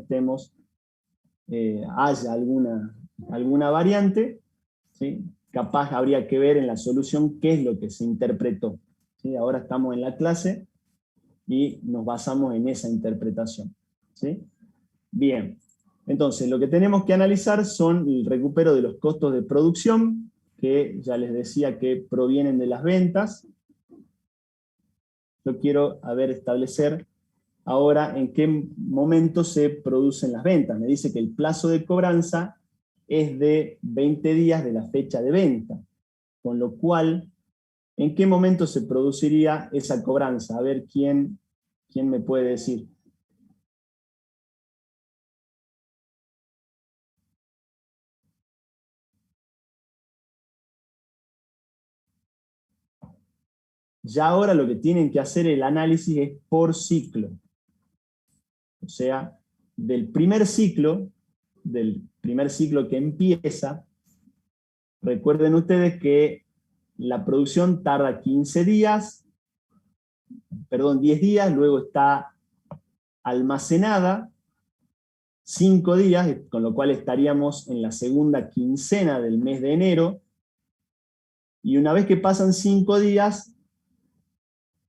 haya alguna variante, ¿sí? Capaz habría que ver en la solución qué es lo que se interpretó, ¿sí? Ahora estamos en la clase y nos basamos en esa interpretación, ¿sí? Bien, entonces lo que tenemos que analizar son el recupero de los costos de producción, que ya les decía que provienen de las ventas. Yo quiero establecer ahora en qué momento se producen las ventas. Me dice que el plazo de cobranza es de 20 días de la fecha de venta, con lo cual, ¿en qué momento se produciría esa cobranza? A ver, ¿quién me puede decir? Ya ahora lo que tienen que hacer el análisis es por ciclo. O sea, del primer ciclo que empieza, recuerden ustedes que la producción tarda 10 días, luego está almacenada 5 días, con lo cual estaríamos en la segunda quincena del mes de enero, y una vez que pasan 5 días,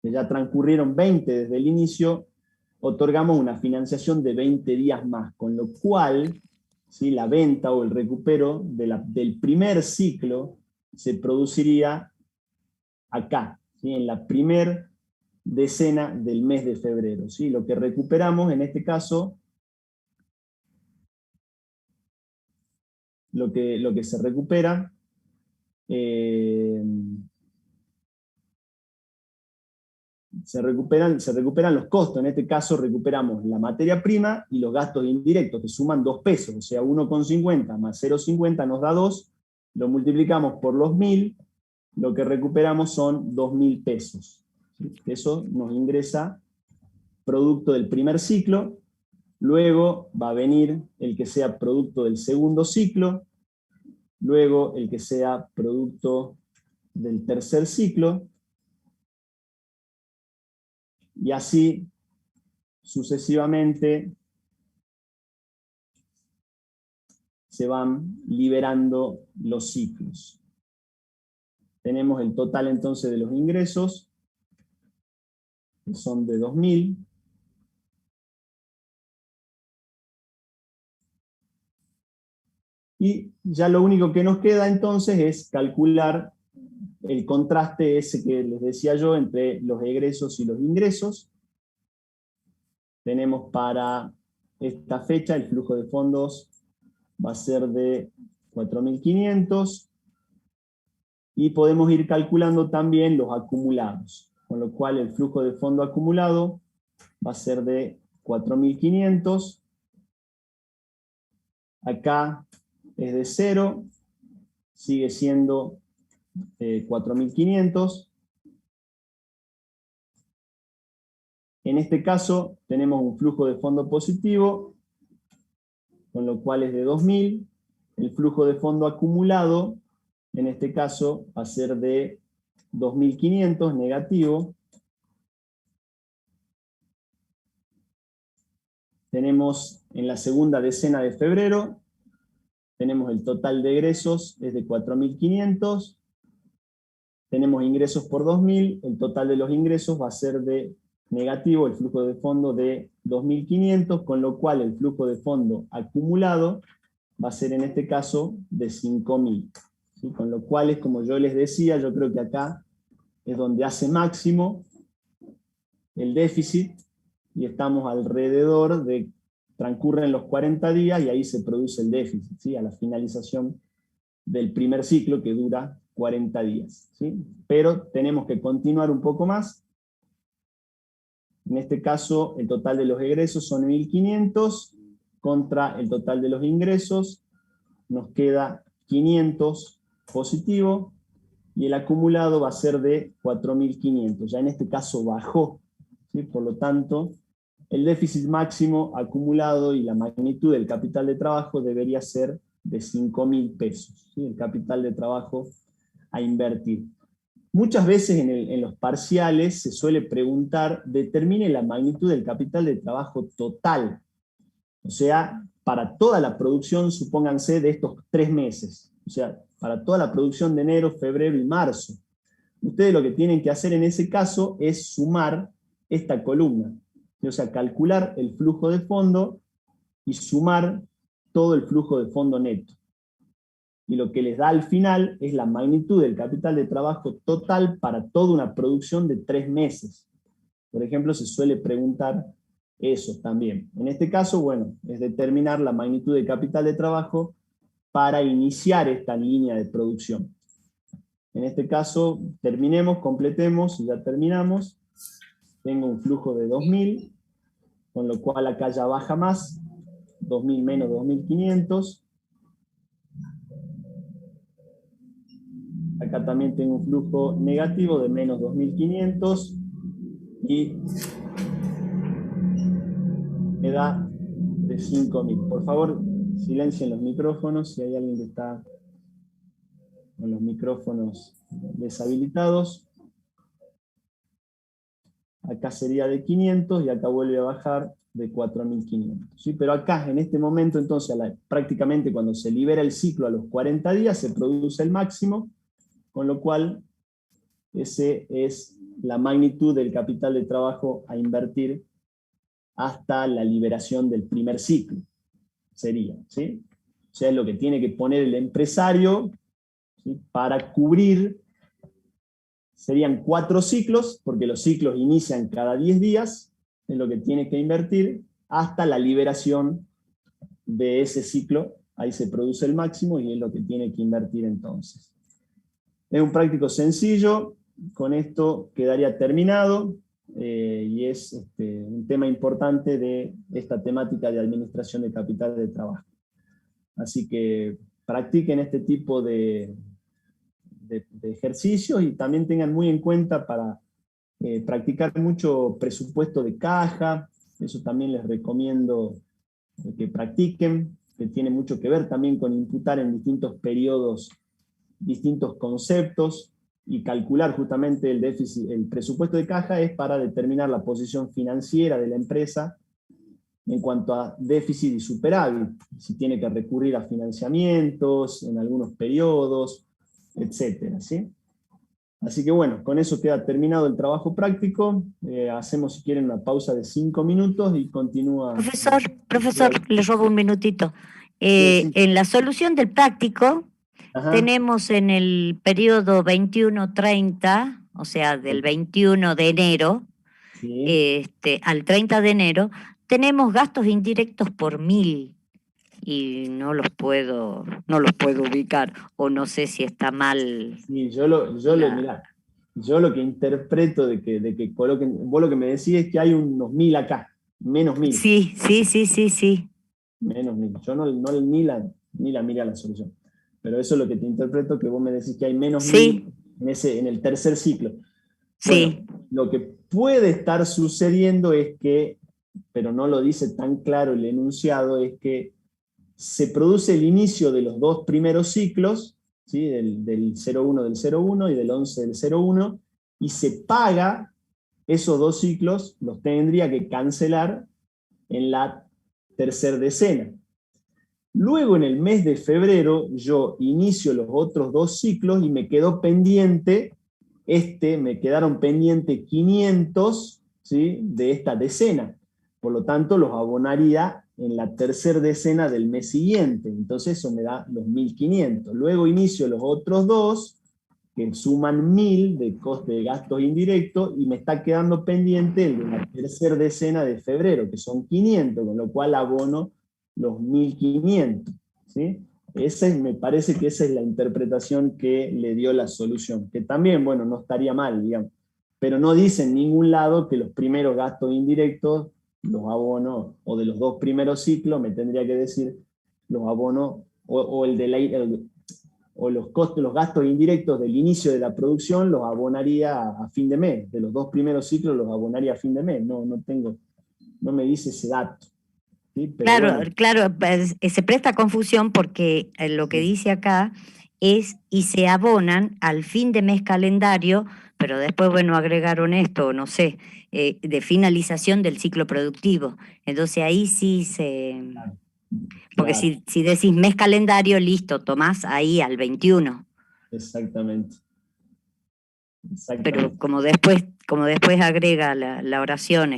que ya transcurrieron 20 desde el inicio, otorgamos una financiación de 20 días más, con lo cual, ¿sí?, la venta o el recupero del primer ciclo se produciría acá, ¿sí?, en la primer decena del mes de febrero, ¿sí? Lo que recuperamos en este caso, lo que se recupera, se recuperan los costos. En este caso recuperamos la materia prima y los gastos indirectos, que suman 2 pesos, o sea, 1,50 más 0,50 nos da 2, lo multiplicamos por los 1000, lo que recuperamos son 2000 pesos. Eso nos ingresa producto del primer ciclo, luego va a venir el que sea producto del segundo ciclo, luego el que sea producto del tercer ciclo, y así sucesivamente se van liberando los ciclos. Tenemos el total entonces de los ingresos, que son de 2000. Y ya lo único que nos queda entonces es calcular el contraste ese que les decía yo entre los egresos y los ingresos. Tenemos para esta fecha el flujo de fondos va a ser de 4.500 y podemos ir calculando también los acumulados, con lo cual el flujo de fondo acumulado va a ser de 4.500 acá es de 0, sigue siendo 4.500. En este caso tenemos un flujo de fondo positivo, con lo cual es de 2.000. El flujo de fondo acumulado, en este caso, va a ser de 2.500 negativo. Tenemos en la segunda decena de febrero, tenemos el total de egresos, es de 4.500. Tenemos ingresos por 2.000, el total de los ingresos va a ser de negativo, el flujo de fondo de 2.500, con lo cual el flujo de fondo acumulado va a ser en este caso de 5.000. ¿Sí? Con lo cual es como yo les decía, yo creo que acá es donde hace máximo el déficit, y estamos alrededor de, transcurren los 40 días y ahí se produce el déficit, ¿sí? A la finalización del primer ciclo que dura 40 días. ¿Sí? Pero tenemos que continuar un poco más. En este caso, el total de los egresos son 1.500 contra el total de los ingresos. Nos queda 500 positivo y el acumulado va a ser de 4.500. Ya en este caso bajó. ¿Sí? Por lo tanto, el déficit máximo acumulado y la magnitud del capital de trabajo debería ser de 5.000 pesos. ¿Sí? El capital de trabajo a invertir. Muchas veces en los parciales se suele preguntar, determine la magnitud del capital de trabajo total. O sea, para toda la producción, supónganse, de estos 3 meses. O sea, para toda la producción de enero, febrero y marzo. Ustedes lo que tienen que hacer en ese caso es sumar esta columna. O sea, calcular el flujo de fondo y sumar todo el flujo de fondo neto. Y lo que les da al final es la magnitud del capital de trabajo total para toda una producción de 3 meses. Por ejemplo, se suele preguntar eso también. En este caso, bueno, es determinar la magnitud del capital de trabajo para iniciar esta línea de producción. En este caso, terminemos, completemos, y ya terminamos. Tengo un flujo de 2.000, con lo cual acá ya baja más, 2.000 menos 2.500. Acá también tengo un flujo negativo de menos 2.500 y me da de 5.000. Por favor, silencien los micrófonos si hay alguien que está con los micrófonos deshabilitados. Acá sería de 500 y acá vuelve a bajar de 4.500. ¿Sí? Pero acá, en este momento, entonces, prácticamente cuando se libera el ciclo a los 40 días, se produce el máximo, con lo cual ese es la magnitud del capital de trabajo a invertir hasta la liberación del primer ciclo. Sería, ¿sí? O sea, es lo que tiene que poner el empresario, ¿sí? Para cubrir, serían 4 ciclos, porque los ciclos inician cada 10 días, es lo que tiene que invertir hasta la liberación de ese ciclo. Ahí se produce el máximo y es lo que tiene que invertir entonces. Es un práctico sencillo, con esto quedaría terminado, y es un tema importante de esta temática de administración de capital de trabajo. Así que practiquen este tipo de ejercicios y también tengan muy en cuenta para practicar mucho presupuesto de caja. Eso también les recomiendo que practiquen, que tiene mucho que ver también con imputar en distintos periodos distintos conceptos y calcular justamente el déficit. El presupuesto de caja es para determinar la posición financiera de la empresa en cuanto a déficit y superávit, si tiene que recurrir a financiamientos en algunos periodos, etcétera, ¿sí? Así que bueno, con eso queda terminado el trabajo práctico. Hacemos, si quieren, una pausa de 5 minutos y continúa. Profesor, le robo un minutito. Sí. En la solución del práctico, Ajá. tenemos en el periodo 21-30, o sea, del 21 de enero Sí. al 30 de enero, tenemos gastos indirectos por 1.000 y no los puedo ubicar, o no sé si está mal. Sí, mirá, yo lo que interpreto de que coloquen, vos lo que me decís es que hay unos 1.000 acá, menos 1.000. Sí. Menos 1000. Yo ni la miré a la solución. Pero eso es lo que te interpreto, que vos me decís que hay menos 1000 en el tercer ciclo. Bueno, Sí, lo que puede estar sucediendo es que, pero no lo dice tan claro el enunciado, es que se produce el inicio de los dos primeros ciclos, ¿sí? del 01 del 01 y del 11 del 01, y se paga esos dos ciclos, los tendría que cancelar en la tercera decena. Luego, en el mes de febrero, yo inicio los otros dos ciclos y me quedó pendiente, me quedaron pendientes 500, ¿sí? de esta decena. Por lo tanto, los abonaría en la tercera decena del mes siguiente. Entonces, eso me da los 1500. Luego inicio los otros dos, que suman 1000 de coste de gastos indirectos, y me está quedando pendiente el de la tercera decena de febrero, que son 500, con lo cual abono los 1500. ¿Sí? Me parece que esa es la interpretación que le dio la solución, que también, bueno, no estaría mal, digamos, pero no dice en ningún lado que los primeros gastos indirectos los abono, o de los dos primeros ciclos me tendría que decir los abono, o el de o los costos, los gastos indirectos del inicio de la producción los abonaría a fin de mes. De los dos primeros ciclos los abonaría a fin de mes. No me dice ese dato. ¿Sí? Pero claro, bueno, claro, se presta confusión porque lo que sí, dice acá es y se abonan al fin de mes calendario, pero después, bueno, agregaron esto, no sé, de finalización del ciclo productivo. Entonces ahí sí porque claro, si decís mes calendario, listo, tomás ahí al 21. exactamente. Pero Exactamente. como después agrega la oración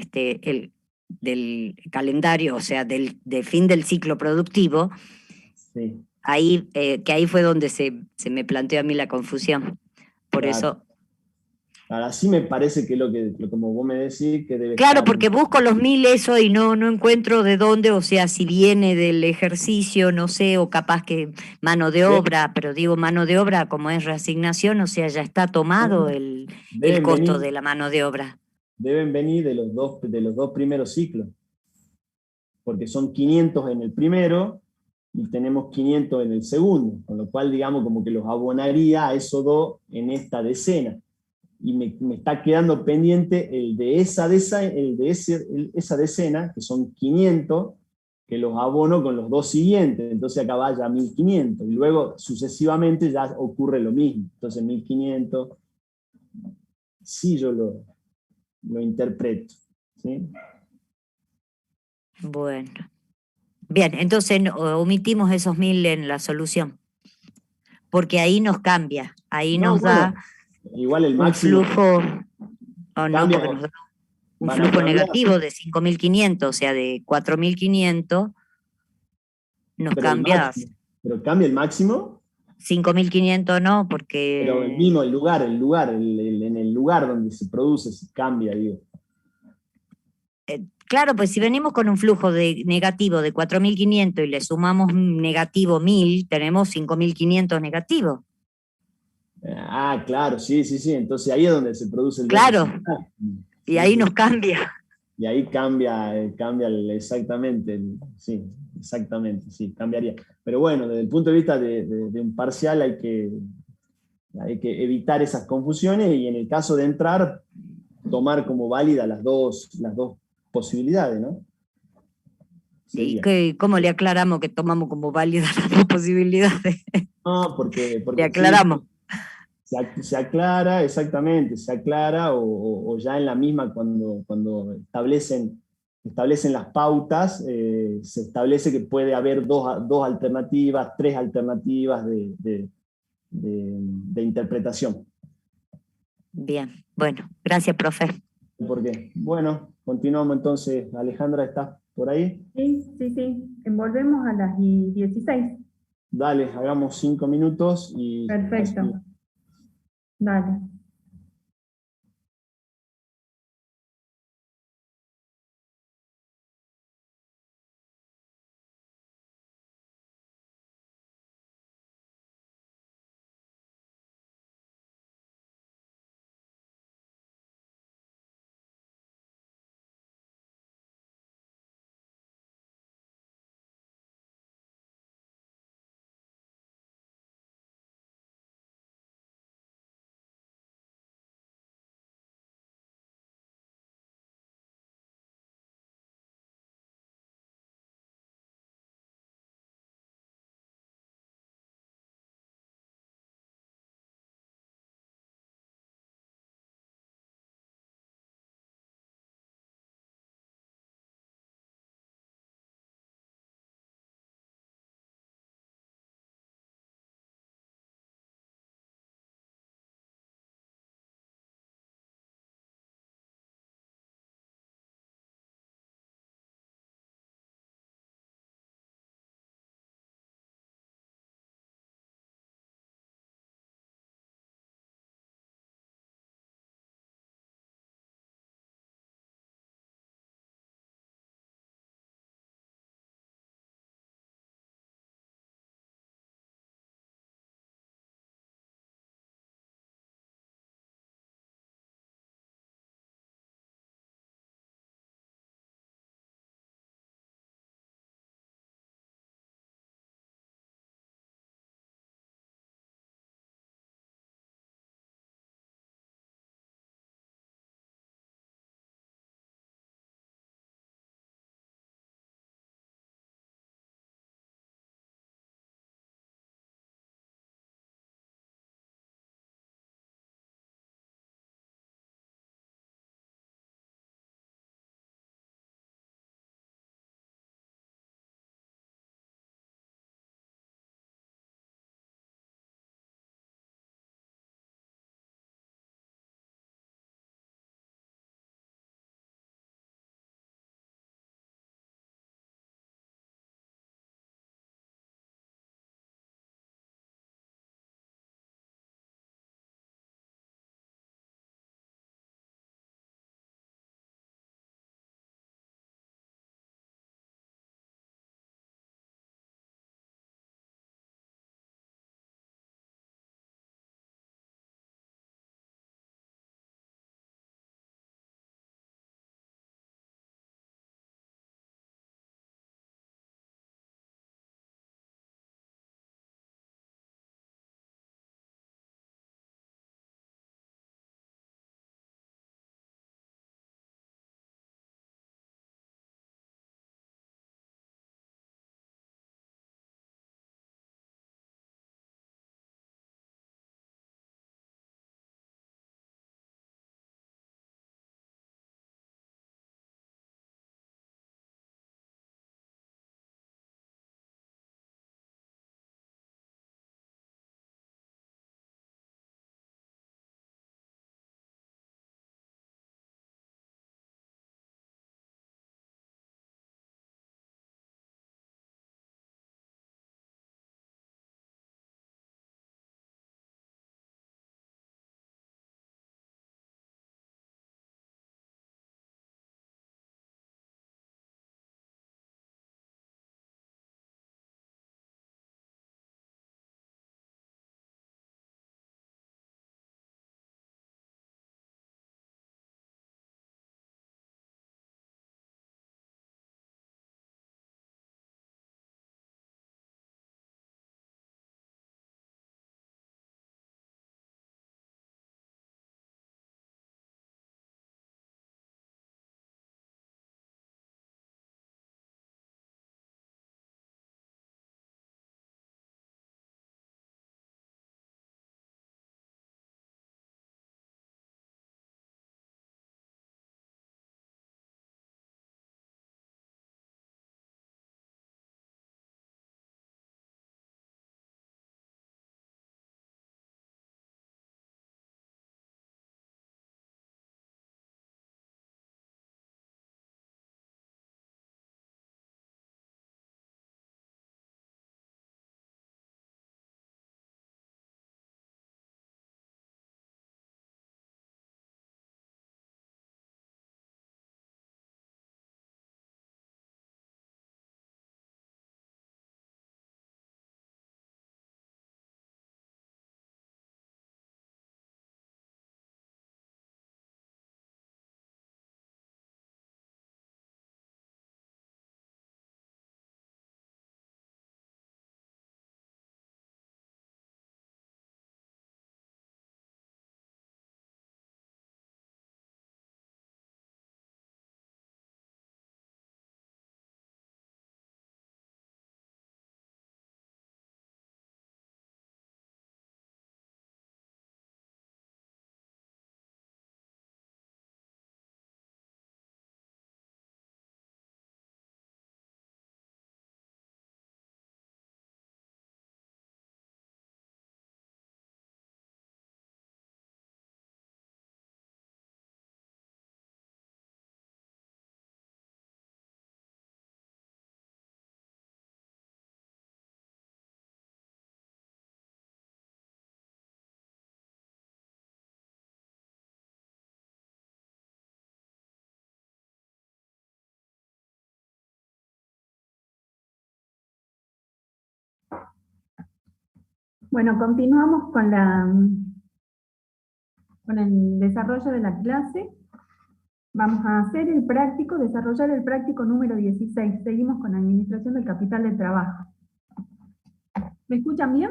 del calendario, o sea, del fin del ciclo productivo, Sí, que ahí fue donde se me planteó a mí la confusión. Por claro. eso, Ahora sí me parece que como vos me decís, que debe claro, estar. porque busco los 1000 eso y no encuentro de dónde, o sea, si viene del ejercicio, no sé, o capaz que mano de de- obra, pero digo mano de obra como es reasignación, o sea, ya está tomado el deben costo venir, de la mano de obra. deben venir de los dos primeros ciclos, porque son 500 en el primero y tenemos 500 en el segundo, con lo cual, digamos, como que los abonaría a esos dos en esta decena. Y me está quedando pendiente esa decena, que son 500, que los abono con los dos siguientes, entonces acá vaya a 1500, y luego sucesivamente ya ocurre lo mismo, entonces 1500, sí yo lo interpreto. ¿Sí? Bueno. Bien, entonces omitimos esos 1000 en la solución, porque ahí nos cambia, ahí No, nos da bueno, igual el un máximo flujo, o no, cambia, porque nos da un van a flujo cambiar, negativo de 5500, o sea, de 4500, nos pero el cambia máximo, pero cambia el máximo. 5500 no, Pero el porque, mismo, en el lugar donde se produce, se cambia, digo. claro, pues si venimos con un flujo negativo de 4500 y le sumamos un negativo 1000, tenemos 5500 negativo. Ah, claro, sí, sí, sí. Entonces ahí es donde se produce el Claro, déficit. y Sí, ahí sí. nos cambia. Y ahí cambia exactamente, sí, exactamente, sí, cambiaría. Pero bueno, desde el punto de vista de un parcial hay que evitar esas confusiones, y en el caso de entrar, tomar como válida las dos posibilidades, ¿no? ¿Y Sería. cómo le aclaramos que tomamos como válidas las dos posibilidades? No, porque, Le porque sí, aclaramos. se aclara, exactamente, se aclara, o ya en la misma, cuando establecen las pautas, se establece que puede haber dos alternativas, tres alternativas de interpretación. Bien, bueno, gracias, profe. ¿Por qué? Bueno, continuamos entonces. Alejandra, ¿estás por ahí? Sí, sí, sí. Envolvemos a las 16. Dale, hagamos 5 minutos y Perfecto. así Dale. Bueno, continuamos con el desarrollo de la clase. Vamos a hacer desarrollar el práctico número 16. Seguimos con administración del capital de trabajo. ¿Me escuchan bien?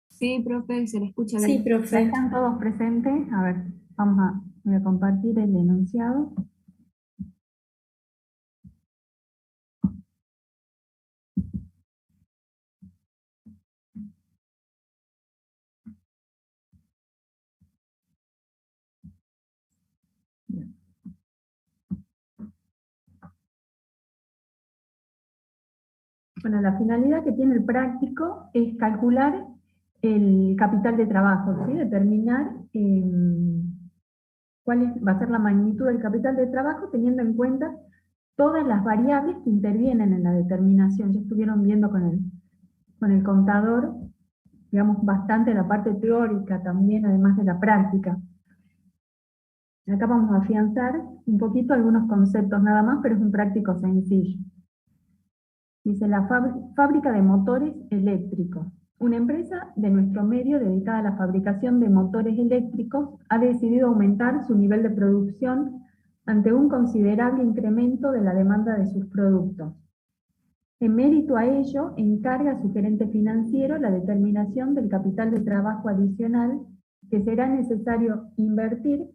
Sí, profe, se le escucha Sí, bien. ¿Ya profe. están todos presentes? A ver, voy a compartir el enunciado. Bueno, la finalidad que tiene el práctico es calcular el capital de trabajo, ¿sí? Determinar va a ser la magnitud del capital de trabajo teniendo en cuenta todas las variables que intervienen en la determinación. Ya estuvieron viendo con el contador, digamos, bastante la parte teórica también, además de la práctica. Acá vamos a afianzar un poquito algunos conceptos nada más, pero es un práctico sencillo. Dice, la fábrica de motores eléctricos. Una empresa de nuestro medio dedicada a la fabricación de motores eléctricos ha decidido aumentar su nivel de producción ante un considerable incremento de la demanda de sus productos. En mérito a ello, encarga a su gerente financiero la determinación del capital de trabajo adicional que será necesario invertir,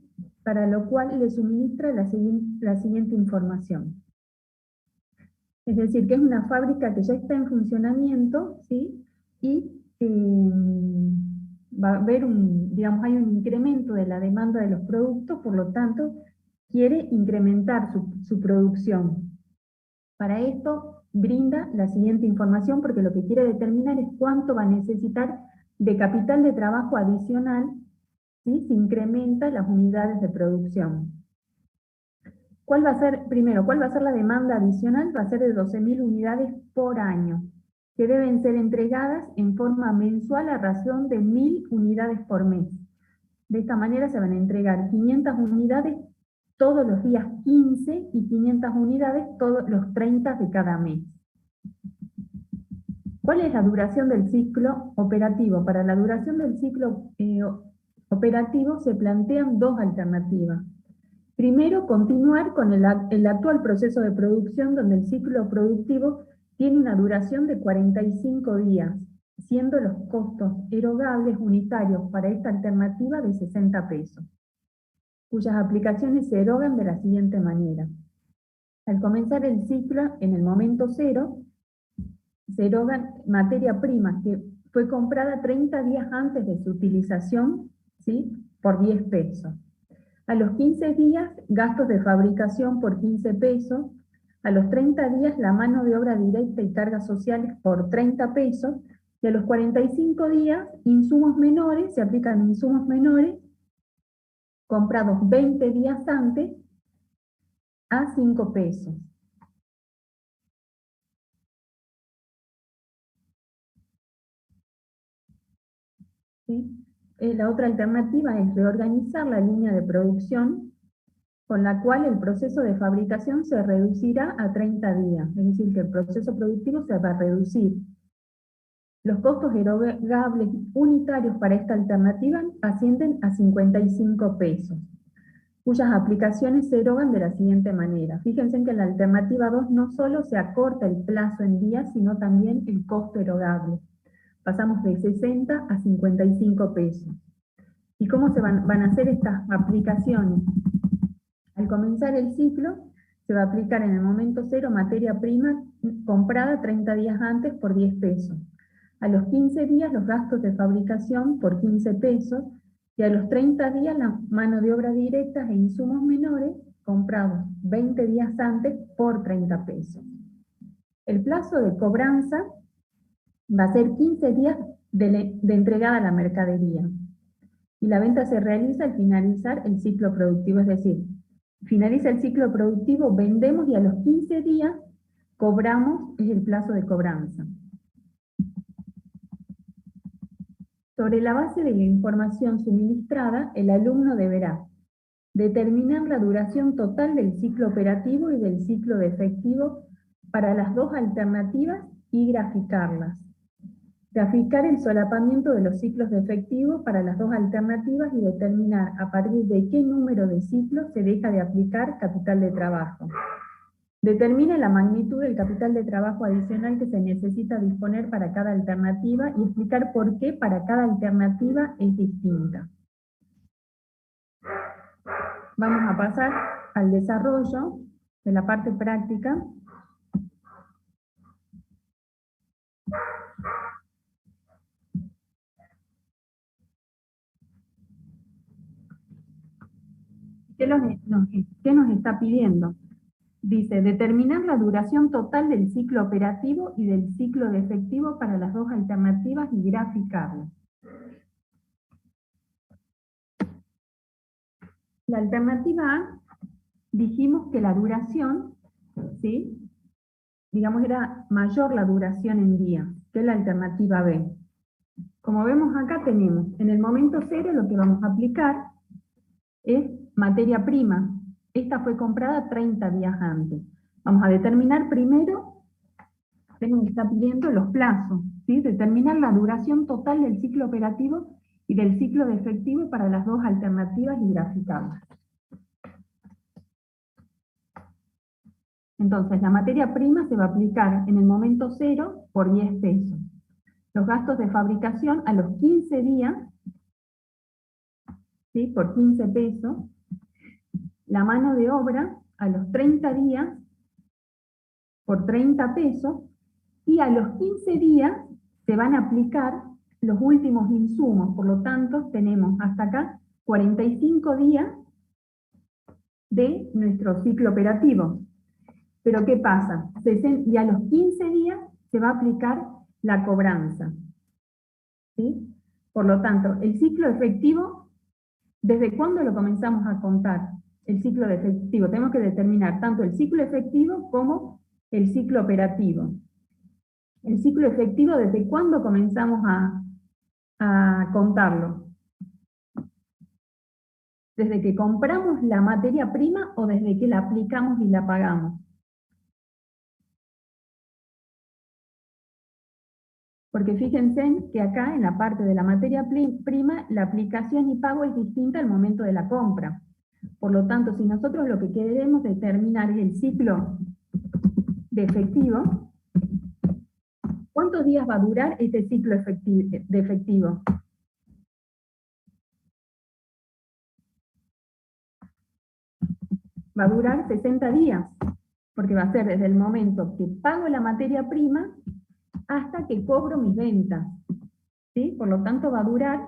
para lo cual le suministra la siguiente información. Es decir, que es una fábrica que ya está en funcionamiento, ¿sí? Y va a haber hay un incremento de la demanda de los productos, por lo tanto, quiere incrementar su producción. Para esto, brinda la siguiente información, porque lo que quiere determinar es cuánto va a necesitar de capital de trabajo adicional, ¿sí? Si incrementa las unidades de producción. ¿Cuál va a ser la demanda adicional? Va a ser de 12.000 unidades por año, que deben ser entregadas en forma mensual a razón de 1.000 unidades por mes. De esta manera se van a entregar 500 unidades todos los días 15 y 500 unidades todos los 30 de cada mes. ¿Cuál es la duración del ciclo operativo? Para la duración del ciclo operativo se plantean dos alternativas. Primero, continuar con el actual proceso de producción, donde el ciclo productivo tiene una duración de 45 días, siendo los costos erogables unitarios para esta alternativa de 60 pesos, cuyas aplicaciones se erogan de la siguiente manera. Al comenzar el ciclo, en el momento cero, se erogan materia prima que fue comprada 30 días antes de su utilización, ¿sí? Por 10 pesos. A los 15 días, gastos de fabricación por 15 pesos. A los 30 días, la mano de obra directa y cargas sociales por 30 pesos. Y a los 45 días, insumos menores, se aplican insumos menores, comprados 20 días antes, a 5 pesos. ¿Sí? La otra alternativa es reorganizar la línea de producción, con la cual el proceso de fabricación se reducirá a 30 días, es decir, que el proceso productivo se va a reducir. Los costos erogables unitarios para esta alternativa ascienden a 55 pesos, cuyas aplicaciones se erogan de la siguiente manera. Fíjense en que en la alternativa 2 no solo se acorta el plazo en días, sino también el costo erogable. Pasamos de 60 a 55 pesos. ¿Y cómo se van a hacer estas aplicaciones? Al comenzar el ciclo, se va a aplicar en el momento cero materia prima comprada 30 días antes por 10 pesos. A los 15 días los gastos de fabricación por 15 pesos, y a los 30 días la mano de obra directa e insumos menores comprados 20 días antes por 30 pesos. El plazo de cobranza va a ser 15 días de entregada la mercadería. Y la venta se realiza al finalizar el ciclo productivo, es decir, finaliza el ciclo productivo, vendemos y a los 15 días cobramos, es el plazo de cobranza. Sobre la base de la información suministrada, el alumno deberá determinar la duración total del ciclo operativo y del ciclo de efectivo para las dos alternativas y graficarlas. Graficar el solapamiento de los ciclos de efectivo para las dos alternativas y determinar a partir de qué número de ciclos se deja de aplicar capital de trabajo. Determina la magnitud del capital de trabajo adicional que se necesita disponer para cada alternativa y explicar por qué para cada alternativa es distinta. Vamos a pasar al desarrollo de la parte práctica. ¿Qué nos está pidiendo? Dice, determinar la duración total del ciclo operativo y del ciclo de efectivo para las dos alternativas y graficarlo. La alternativa A, dijimos que la duración, ¿sí?, digamos, era mayor la duración en días que la alternativa B. Como vemos acá tenemos, en el momento cero lo que vamos a aplicar es materia prima. Esta fue comprada 30 días antes. Vamos a determinar primero, tenemos que estar pidiendo los plazos, ¿sí? Determinar la duración total del ciclo operativo y del ciclo de efectivo para las dos alternativas y graficarlas. Entonces, la materia prima se va a aplicar en el momento cero por 10 pesos. Los gastos de fabricación a los 15 días, ¿sí?, por 15 pesos. La mano de obra a los 30 días por 30 pesos. Y a los 15 días se van a aplicar los últimos insumos. Por lo tanto, tenemos hasta acá 45 días de nuestro ciclo operativo. Pero ¿qué pasa? Y a los 15 días se va a aplicar la cobranza, ¿sí? Por lo tanto, el ciclo efectivo, ¿desde cuándo lo comenzamos a contar? El ciclo de efectivo. Tenemos que determinar tanto el ciclo efectivo como el ciclo operativo. El ciclo efectivo, ¿desde cuándo comenzamos a contarlo? ¿Desde que compramos la materia prima o desde que la aplicamos y la pagamos? Porque fíjense que acá, en la parte de la materia prima, la aplicación y pago es distinta al momento de la compra. Por lo tanto, si nosotros lo que queremos determinar es el ciclo de efectivo, ¿cuántos días va a durar este ciclo de efectivo? Va a durar 60 días, porque va a ser desde el momento que pago la materia prima hasta que cobro mis ventas, ¿sí? Por lo tanto va a durar,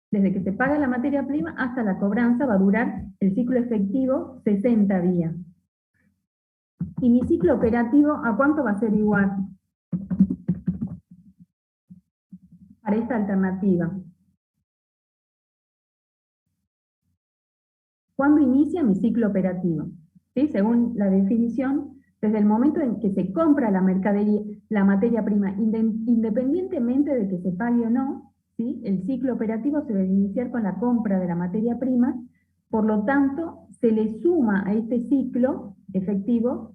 desde que se paga la materia prima hasta la cobranza, va a durar el ciclo efectivo 60 días. ¿Y mi ciclo operativo a cuánto va a ser igual? Para esta alternativa. ¿Cuándo inicia mi ciclo operativo? ¿Sí? Según la definición, desde el momento en que se compra la mercadería, la materia prima, independientemente de que se pague o no, ¿sí?, el ciclo operativo se debe iniciar con la compra de la materia prima. Por lo tanto, se le suma a este ciclo efectivo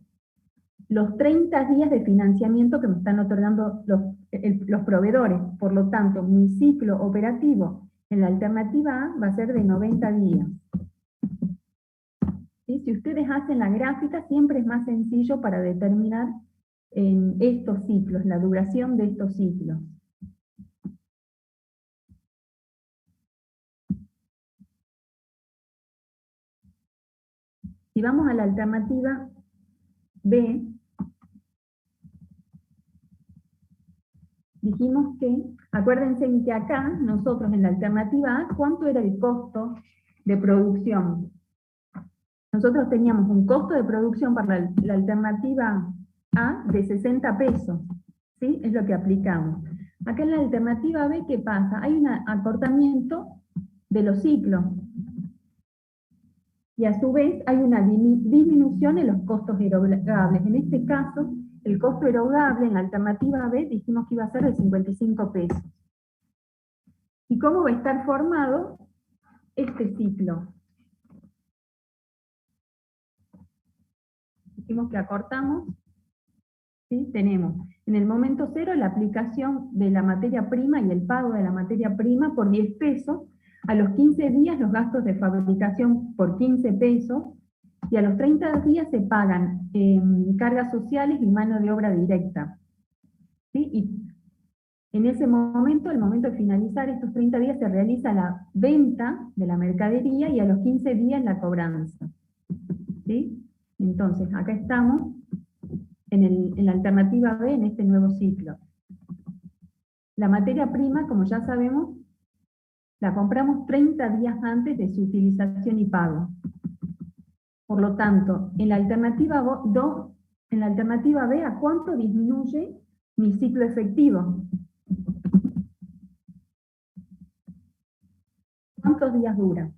los 30 días de financiamiento que me están otorgando los proveedores. Por lo tanto, mi ciclo operativo en la alternativa A va a ser de 90 días. ¿Sí? Si ustedes hacen la gráfica, siempre es más sencillo para determinar estos ciclos, la duración de estos ciclos. Si vamos a la alternativa B, dijimos que, acuérdense que acá, nosotros en la alternativa A, ¿cuánto era el costo de producción? Nosotros teníamos un costo de producción para la alternativa A de 60 pesos, ¿sí? Es lo que aplicamos. Acá en la alternativa B, ¿qué pasa? Hay un acortamiento de los ciclos. Y a su vez hay una disminución en los costos erogables. En este caso, el costo erogable en la alternativa B dijimos que iba a ser de 55 pesos. ¿Y cómo va a estar formado este ciclo? Dijimos que acortamos ¿sí? Tenemos en el momento cero la aplicación de la materia prima y el pago de la materia prima por 10 pesos, a los 15 días los gastos de fabricación por 15 pesos, y a los 30 días se pagan cargas sociales y mano de obra directa. ¿Sí? Y en ese momento, al momento de finalizar estos 30 días, se realiza la venta de la mercadería y a los 15 días la cobranza. ¿Sí? Entonces, acá estamos en la alternativa B, en este nuevo ciclo. La materia prima, como ya sabemos, la compramos 30 días antes de su utilización y pago. Por lo tanto, en la alternativa B, ¿a cuánto disminuye mi ciclo efectivo? ¿Cuántos días dura?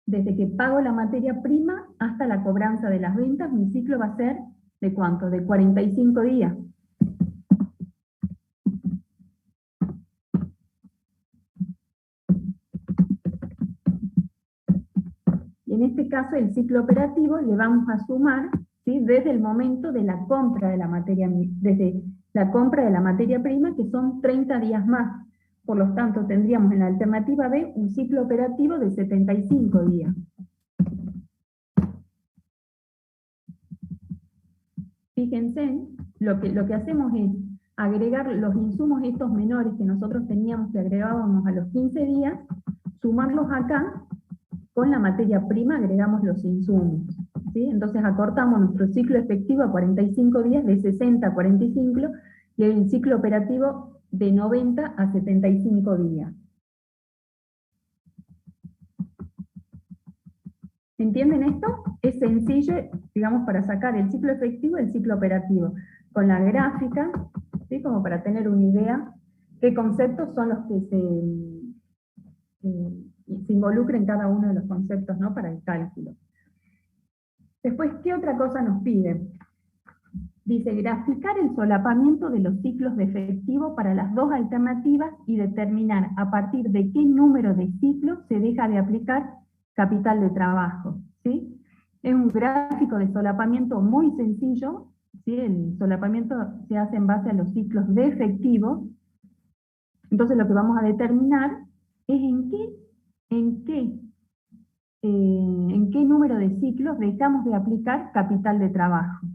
Desde que pago la materia prima hasta la cobranza de las ventas, mi ciclo va a ser ¿de cuánto? De 45 días. Y en este caso el ciclo operativo le vamos a sumar, ¿sí? Desde el momento de la compra de la materia, desde la compra de la materia prima, que son 30 días más. Por lo tanto, tendríamos en la alternativa B un ciclo operativo de 75 días. Fíjense, lo que hacemos es agregar los insumos estos menores que nosotros teníamos que agregábamos a los 15 días, sumarlos acá, con la materia prima agregamos los insumos. ¿Sí? Entonces acortamos nuestro ciclo efectivo a 45 días, de 60 a 45, y el ciclo operativo de 90 a 75 días. ¿Entienden esto? Es sencillo, digamos, para sacar el ciclo efectivo y el ciclo operativo. Con la gráfica, ¿sí? Como para tener una idea qué conceptos son los que se involucren cada uno de los conceptos, ¿no? Para el cálculo. Después, ¿qué otra cosa nos pide? Dice, graficar el solapamiento de los ciclos de efectivo para las dos alternativas y determinar a partir de qué número de ciclos se deja de aplicar capital de trabajo. ¿Sí? Es un gráfico de solapamiento muy sencillo, ¿sí? El solapamiento se hace en base a los ciclos de efectivo. Entonces lo que vamos a determinar es en qué número de ciclos dejamos de aplicar capital de trabajo.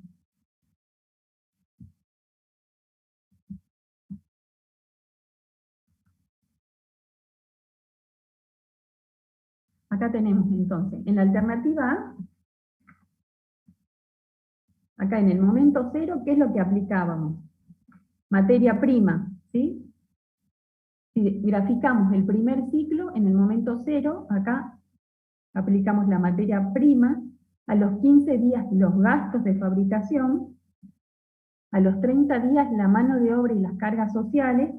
Acá tenemos entonces, en la alternativa A, acá en el momento cero, ¿qué es lo que aplicábamos? Materia prima, ¿sí? Si graficamos el primer ciclo, en el momento cero, acá aplicamos la materia prima, a los 15 días los gastos de fabricación, a los 30 días la mano de obra y las cargas sociales,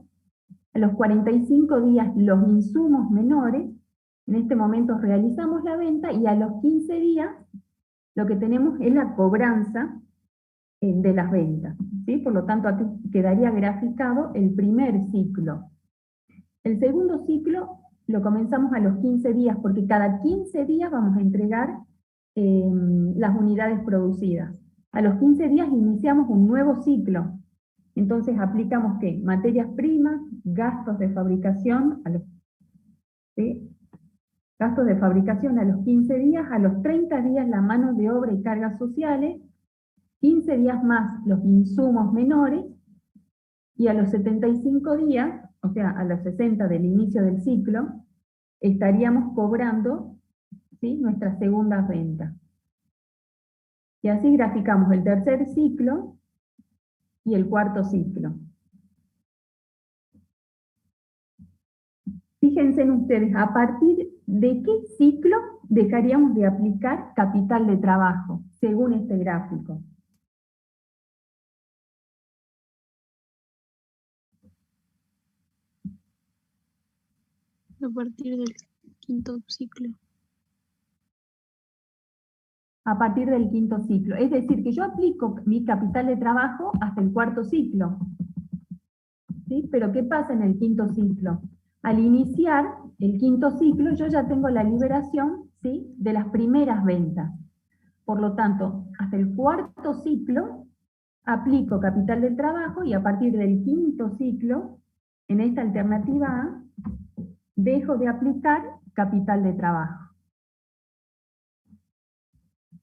a los 45 días los insumos menores. En este momento realizamos la venta y a los 15 días lo que tenemos es la cobranza de las ventas. ¿Sí? Por lo tanto, aquí quedaría graficado el primer ciclo. El segundo ciclo lo comenzamos a los 15 días, porque cada 15 días vamos a entregar las unidades producidas. A los 15 días iniciamos un nuevo ciclo. Entonces aplicamos ¿qué? Materias primas, gastos de fabricación, ¿sí? Gastos de fabricación a los 15 días, a los 30 días la mano de obra y cargas sociales, 15 días más los insumos menores, y a los 75 días, o sea, a los 60 del inicio del ciclo, estaríamos cobrando, ¿sí? Nuestras segundas ventas. Y así graficamos el tercer ciclo y el cuarto ciclo. Fíjense en ustedes, a partir de qué ciclo dejaríamos de aplicar capital de trabajo, según este gráfico. A partir del quinto ciclo. A partir del quinto ciclo. Es decir, que yo aplico mi capital de trabajo hasta el cuarto ciclo. ¿Sí? Pero ¿qué pasa en el quinto ciclo? Al iniciar el quinto ciclo, yo ya tengo la liberación, ¿sí? De las primeras ventas. Por lo tanto, hasta el cuarto ciclo aplico capital del trabajo y a partir del quinto ciclo, en esta alternativa A, dejo de aplicar capital de trabajo.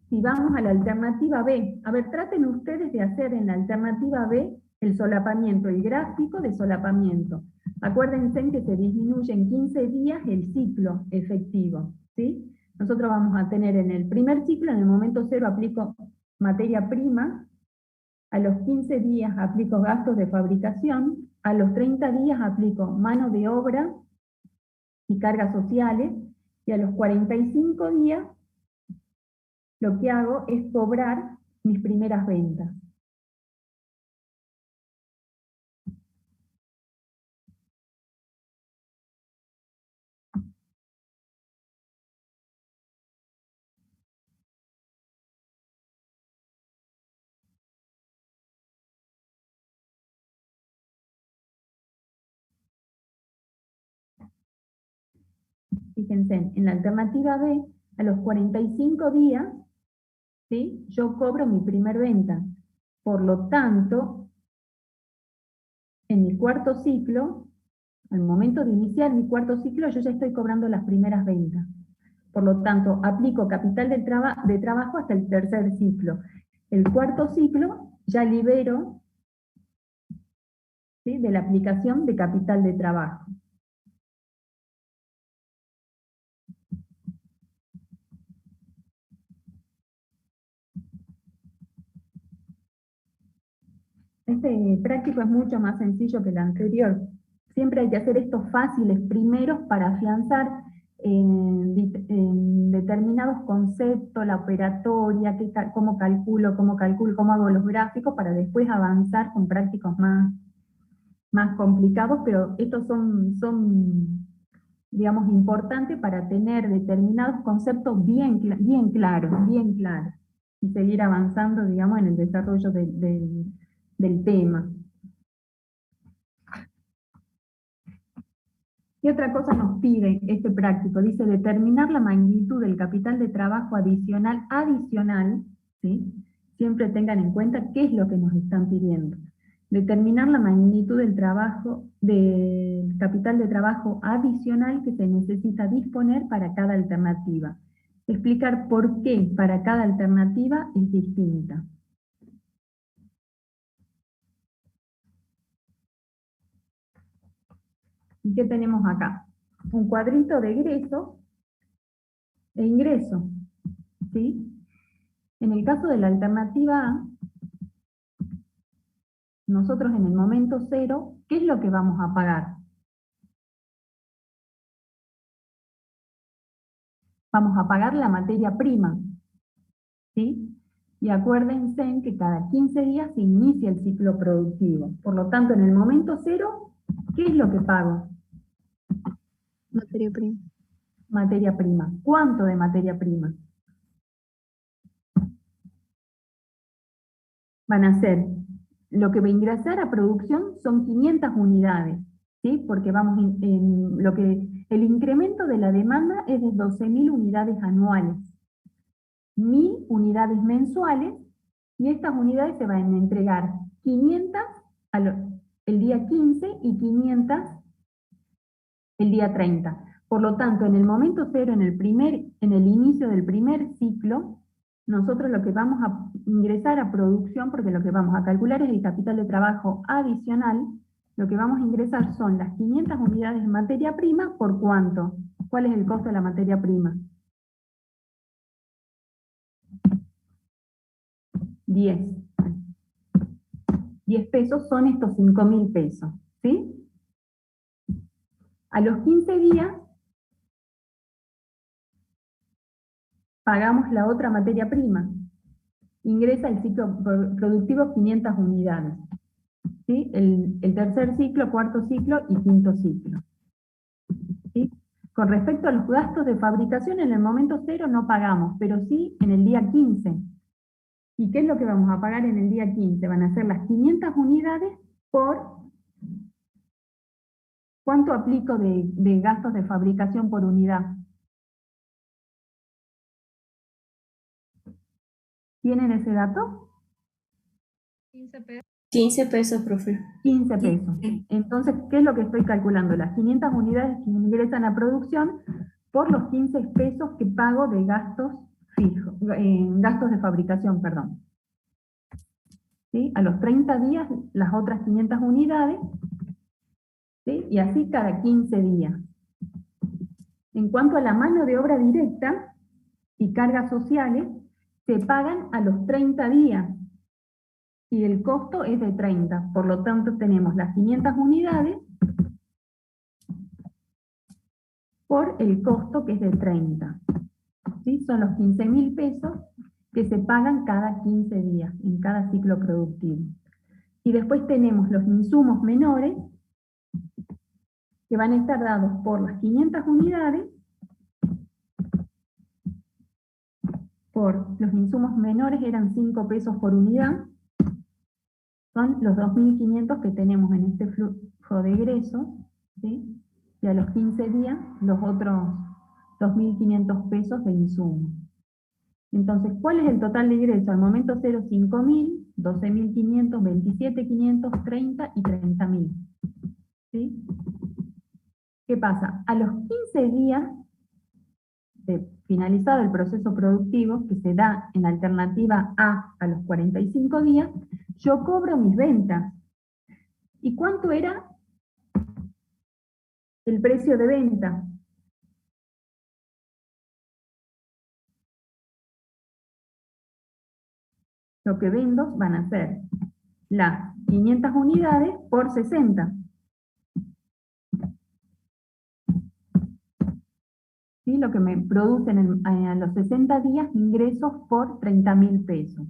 Si vamos a la alternativa B, a ver, traten ustedes de hacer en la alternativa B el solapamiento, el gráfico de solapamiento. Acuérdense que se disminuye en 15 días el ciclo efectivo, ¿sí? Nosotros vamos a tener en el primer ciclo, en el momento 0 aplico materia prima, a los 15 días aplico gastos de fabricación, a los 30 días aplico mano de obra y cargas sociales, y a los 45 días lo que hago es cobrar mis primeras ventas. Fíjense, en la alternativa B, a los 45 días, ¿sí?, yo cobro mi primer venta. Por lo tanto, en mi cuarto ciclo, al momento de iniciar mi cuarto ciclo, yo ya estoy cobrando las primeras ventas. Por lo tanto, aplico capital de trabajo hasta el tercer ciclo. El cuarto ciclo ya libero, ¿sí?, de la aplicación de capital de trabajo. Este práctico es mucho más sencillo que el anterior. Siempre hay que hacer estos fáciles primeros para afianzar en determinados conceptos, la operatoria, cómo calculo, cómo hago los gráficos, para después avanzar con prácticos más complicados, pero estos son digamos, importantes para tener determinados conceptos bien claros, y seguir avanzando, digamos, en el desarrollo del tema. ¿Qué otra cosa nos pide este práctico? Dice determinar la magnitud del capital de trabajo adicional, ¿sí? Siempre tengan en cuenta qué es lo que nos están pidiendo. Determinar la magnitud del capital de trabajo adicional que se necesita disponer para cada alternativa. Explicar por qué para cada alternativa es distinta. ¿Y qué tenemos acá? Un cuadrito de egreso e ingreso, ¿sí? En el caso de la alternativa A, nosotros en el momento 0, ¿qué es lo que vamos a pagar? Vamos a pagar la materia prima, ¿sí? Y acuérdense en que cada 15 días se inicia el ciclo productivo. Por lo tanto, en el momento 0, ¿qué es lo que pago? Materia prima. Materia prima. ¿Cuánto de materia prima? Van a ser, lo que va a ingresar a producción son 500 unidades, ¿sí? Porque vamos el incremento de la demanda es de 12.000 unidades anuales, 1.000 unidades mensuales, y estas unidades se van a entregar 500 el día 15 y 500 el día 30. Por lo tanto, en el momento 0, en el inicio del primer ciclo, nosotros lo que vamos a ingresar a producción, porque lo que vamos a calcular es el capital de trabajo adicional, lo que vamos a ingresar son las 500 unidades de materia prima, ¿por cuánto? ¿Cuál es el costo de la materia prima? 10. 10 pesos son estos 5.000 pesos, ¿sí? A los 15 días, pagamos la otra materia prima. Ingresa el ciclo productivo 500 unidades. ¿Sí? El tercer ciclo, cuarto ciclo y quinto ciclo. ¿Sí? Con respecto a los gastos de fabricación, en el momento 0 no pagamos, pero sí en el día 15. ¿Y qué es lo que vamos a pagar en el día 15? Van a ser las 500 unidades por... ¿Cuánto aplico de gastos de fabricación por unidad? ¿Tienen ese dato? 15 pesos, profe. 15 pesos. Entonces, ¿qué es lo que estoy calculando? Las 500 unidades que ingresan a producción por los 15 pesos que pago de gastos fijos, gastos de fabricación, perdón. ¿Sí? A los 30 días, las otras 500 unidades, ¿sí? Y así cada 15 días. En cuanto a la mano de obra directa y cargas sociales, se pagan a los 30 días. Y el costo es de 30, por lo tanto tenemos las 500 unidades por el costo que es de 30. ¿Sí? Son los 15.000 pesos que se pagan cada 15 días, en cada ciclo productivo. Y después tenemos los insumos menores, que van a estar dados por las 500 unidades, por los insumos menores eran 5 pesos por unidad, son los 2.500 que tenemos en este flujo de egresos, ¿sí? Y a los 15 días los otros 2.500 pesos de insumos. Entonces, ¿cuál es el total de ingreso? Al momento 0, 5.000, 12.500, 27.500, 30 y 30.000. ¿Sí? ¿Qué pasa? A los 15 días de finalizado el proceso productivo, que se da en alternativa A los 45 días, yo cobro mis ventas. ¿Y cuánto era el precio de venta? Lo que vendo van a ser las 500 unidades por 60. ¿Sí? Lo que me producen a los 60 días ingresos por 30.000 pesos.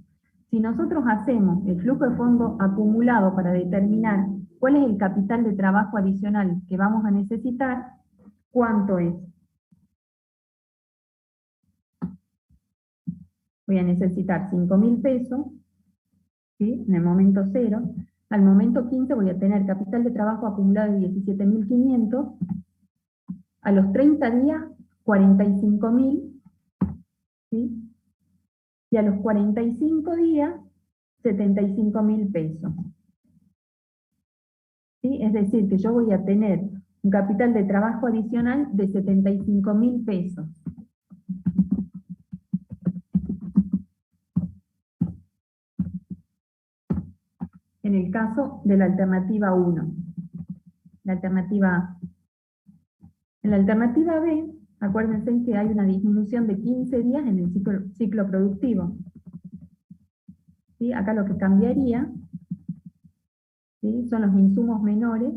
Si nosotros hacemos el flujo de fondo acumulado para determinar cuál es el capital de trabajo adicional que vamos a necesitar, ¿cuánto es? Voy a necesitar 5.000 pesos, ¿sí? En el momento 0. Al momento 15 voy a tener capital de trabajo acumulado de 17.500. A los 30 días, 45.000. ¿Sí? Y a los 45 días, 75.000 pesos. ¿Sí? Es decir, que yo voy a tener un capital de trabajo adicional de 75.000 pesos. En el caso de la alternativa 1. La alternativa A. En la alternativa B, acuérdense que hay una disminución de 15 días en el ciclo productivo. ¿Sí? Acá lo que cambiaría, ¿sí? Son los insumos menores,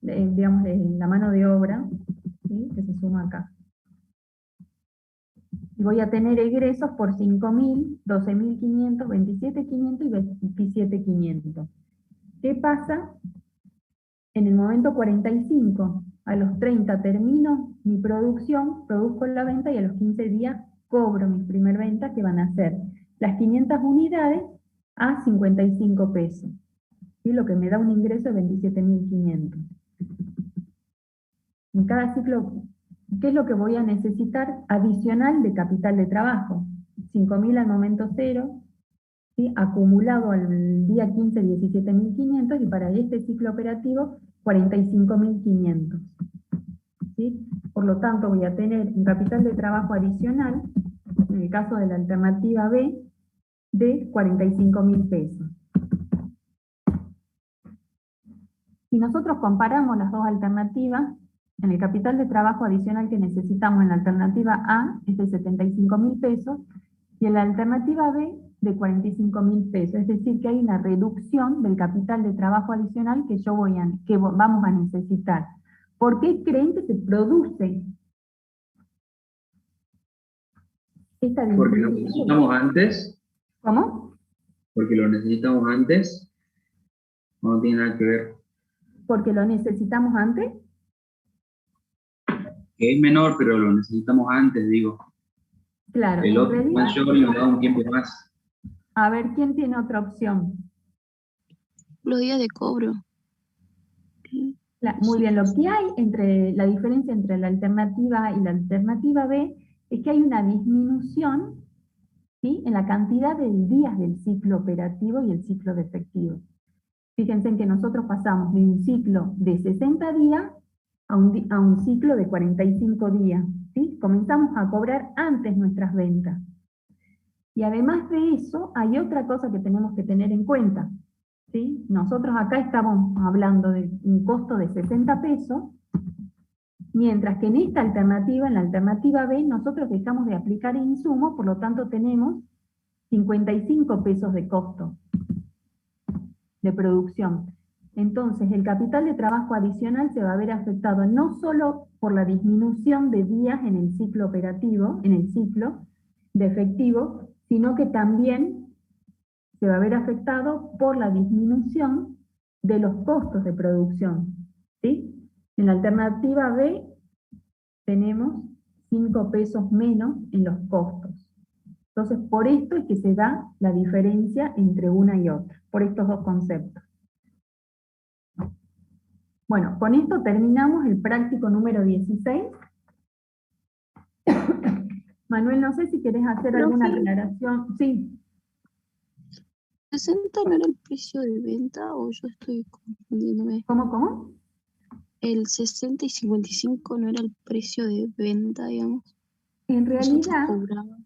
digamos, de la mano de obra, ¿sí? Que se suma acá. Y voy a tener egresos por 5.000, 12.500, 27.500 y 27.500. ¿Qué pasa? En el momento 45, a los 30 termino mi producción, produzco la venta y a los 15 días cobro mi primer venta, que van a ser las 500 unidades a 55 pesos. ¿Sí? Lo que me da un ingreso de 27.500. En cada ciclo, ¿qué es lo que voy a necesitar adicional de capital de trabajo? 5.000 al momento 0, ¿sí? Acumulado al día 15, 17.500, y para este ciclo operativo, 45.500. ¿Sí? Por lo tanto, voy a tener un capital de trabajo adicional, en el caso de la alternativa B, de 45.000 pesos. Si nosotros comparamos las dos alternativas, en el capital de trabajo adicional que necesitamos en la alternativa A es de 75.000 pesos, y en la alternativa B de 45.000 pesos. Es decir, que hay una reducción del capital de trabajo adicional que vamos a necesitar. ¿Por qué creen que se produce esta disminución? Porque lo necesitamos antes. ¿Cómo? Porque lo necesitamos antes. No tiene nada que ver. ¿Porque lo necesitamos antes? Que es menor, pero lo necesitamos antes, digo. Claro, El otro es mayor y nos da un tiempo más. A ver, ¿quién tiene otra opción? Los días de cobro. Muy bien, lo que hay la diferencia entre la alternativa A y la alternativa B es que hay una disminución ¿sí? En la cantidad de días del ciclo operativo y el ciclo de efectivo. Fíjense en que nosotros pasamos de un ciclo de 60 días a un ciclo de 45 días. ¿Sí? Comenzamos a cobrar antes nuestras ventas. Y además de eso, hay otra cosa que tenemos que tener en cuenta. ¿Sí? Nosotros acá estamos hablando de un costo de 60 pesos, mientras que en esta alternativa, en la alternativa B, nosotros dejamos de aplicar insumos, por lo tanto tenemos 55 pesos de costo de producción. Entonces, el capital de trabajo adicional se va a ver afectado no solo por la disminución de días en el ciclo operativo, en el ciclo de efectivo, sino que también se va a ver afectado por la disminución de los costos de producción. ¿Sí? En la alternativa B tenemos 5 pesos menos en los costos. Entonces, por esto es que se da la diferencia entre una y otra, por estos dos conceptos. Bueno, con esto terminamos el práctico número 16. Manuel, no sé si querés hacer alguna aclaración. Sí. 60 no era el precio de venta o yo estoy confundiéndome. ¿Cómo? El 60 y 55 no era el precio de venta, digamos. En realidad, cobramos.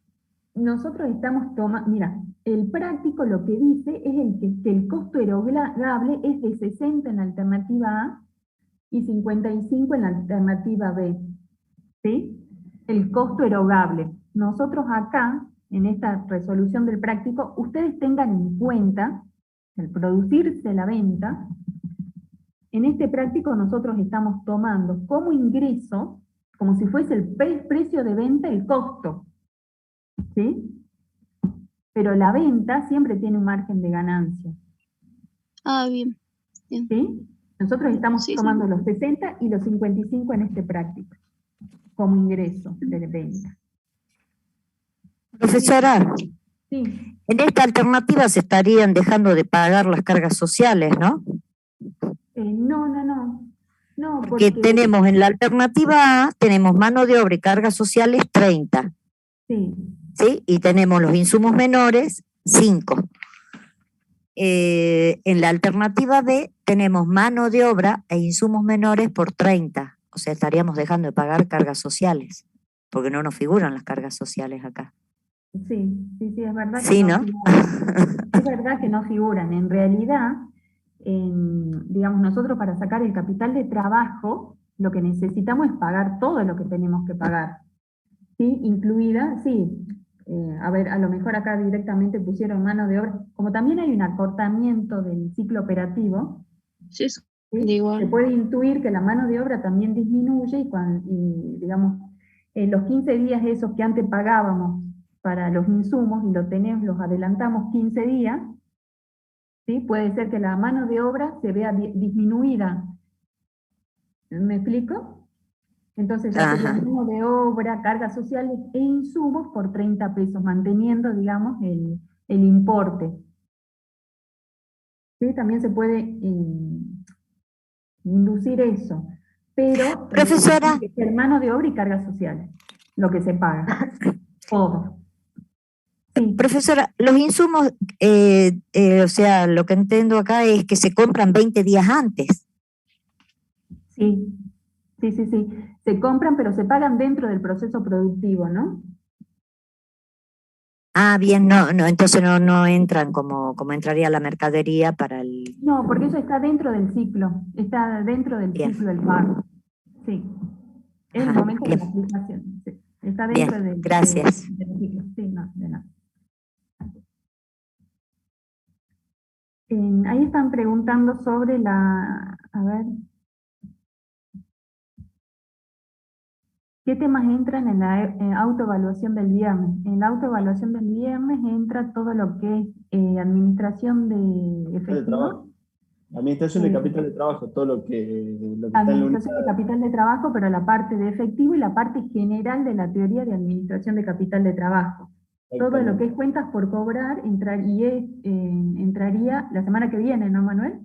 nosotros estamos tomando, mira, el práctico lo que dice es que el costo erogable es de 60 en la alternativa A y 55 en la alternativa B. ¿Sí? El costo erogable. Nosotros acá, en esta resolución del práctico, ustedes tengan en cuenta, el producirse la venta, en este práctico nosotros estamos tomando como ingreso, como si fuese el precio de venta, el costo. ¿Sí? Pero la venta siempre tiene un margen de ganancia. Ah, bien. ¿Sí? Nosotros estamos tomando los 60 y los 55 en este práctico, como ingreso de venta. Profesora, sí. En esta alternativa se estarían dejando de pagar las cargas sociales, ¿no? No, porque tenemos en la alternativa A, tenemos mano de obra y cargas sociales 30. Sí. ¿Sí? Y tenemos los insumos menores 5. En la alternativa B tenemos mano de obra e insumos menores por 30. O sea, estaríamos dejando de pagar cargas sociales, porque no nos figuran las cargas sociales acá. Sí, es verdad que sí, no ¿no? figuran. Es verdad que no figuran. En realidad, digamos, nosotros para sacar el capital de trabajo, lo que necesitamos es pagar todo lo que tenemos que pagar. ¿Sí? Incluida, sí. A ver, a lo mejor acá directamente pusieron mano de obra. Como también hay un acortamiento del ciclo operativo, sí, ¿sí? igual. Se puede intuir que la mano de obra también disminuye y digamos, los 15 días esos que antes pagábamos para los insumos y los adelantamos 15 días, ¿sí? Puede ser que la mano de obra se vea disminuida. ¿Me explico? Entonces ya sería mano de obra, cargas sociales e insumos por 30 pesos, manteniendo, digamos, el importe. ¿Sí? También se puede inducir eso, pero profesora, tiene que ser mano de obra y cargas sociales, lo que se paga, todo. Sí. Profesora, los insumos, o sea, lo que entiendo acá es que se compran 20 días antes. Sí. Se compran, pero se pagan dentro del proceso productivo, ¿no? Ah, bien, no, entonces no entran como entraría la mercadería para el... No, porque eso está dentro del ciclo, está dentro del ciclo del pago. Sí. Es el momento de la aplicación. Sí. Está dentro del gracias. del ciclo. Sí, no, de nada. Ahí están preguntando sobre a ver, ¿qué temas entran en la autoevaluación del viernes? En la autoevaluación del viernes entra todo lo que es administración de efectivo. Administración de capital de trabajo, todo lo que está en la administración de capital de trabajo, pero la parte de efectivo y la parte general de la teoría de administración de capital de trabajo. Todo lo que es cuentas por cobrar entraría la semana que viene, ¿no, Manuel?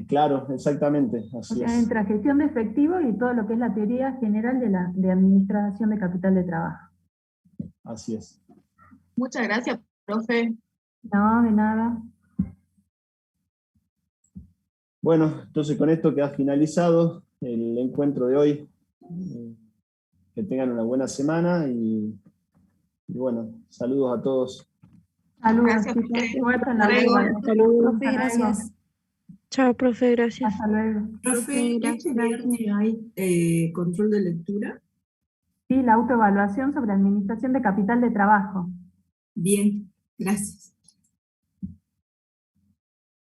Claro, exactamente, así es. Entra gestión de efectivo y todo lo que es la teoría general de administración de capital de trabajo. Así es. Muchas gracias, profe. No, de nada. Bueno, entonces con esto queda finalizado el encuentro de hoy. Que tengan una buena semana y bueno, saludos a todos. Saludos, Gracias, chicos. profe. Suerte en Hasta la luego. prueba. Profe, gracias. Chao, profe, gracias. Hasta luego. Profe, ¿este viernes hay control de lectura? Sí, la autoevaluación sobre administración de capital de trabajo. Bien, gracias.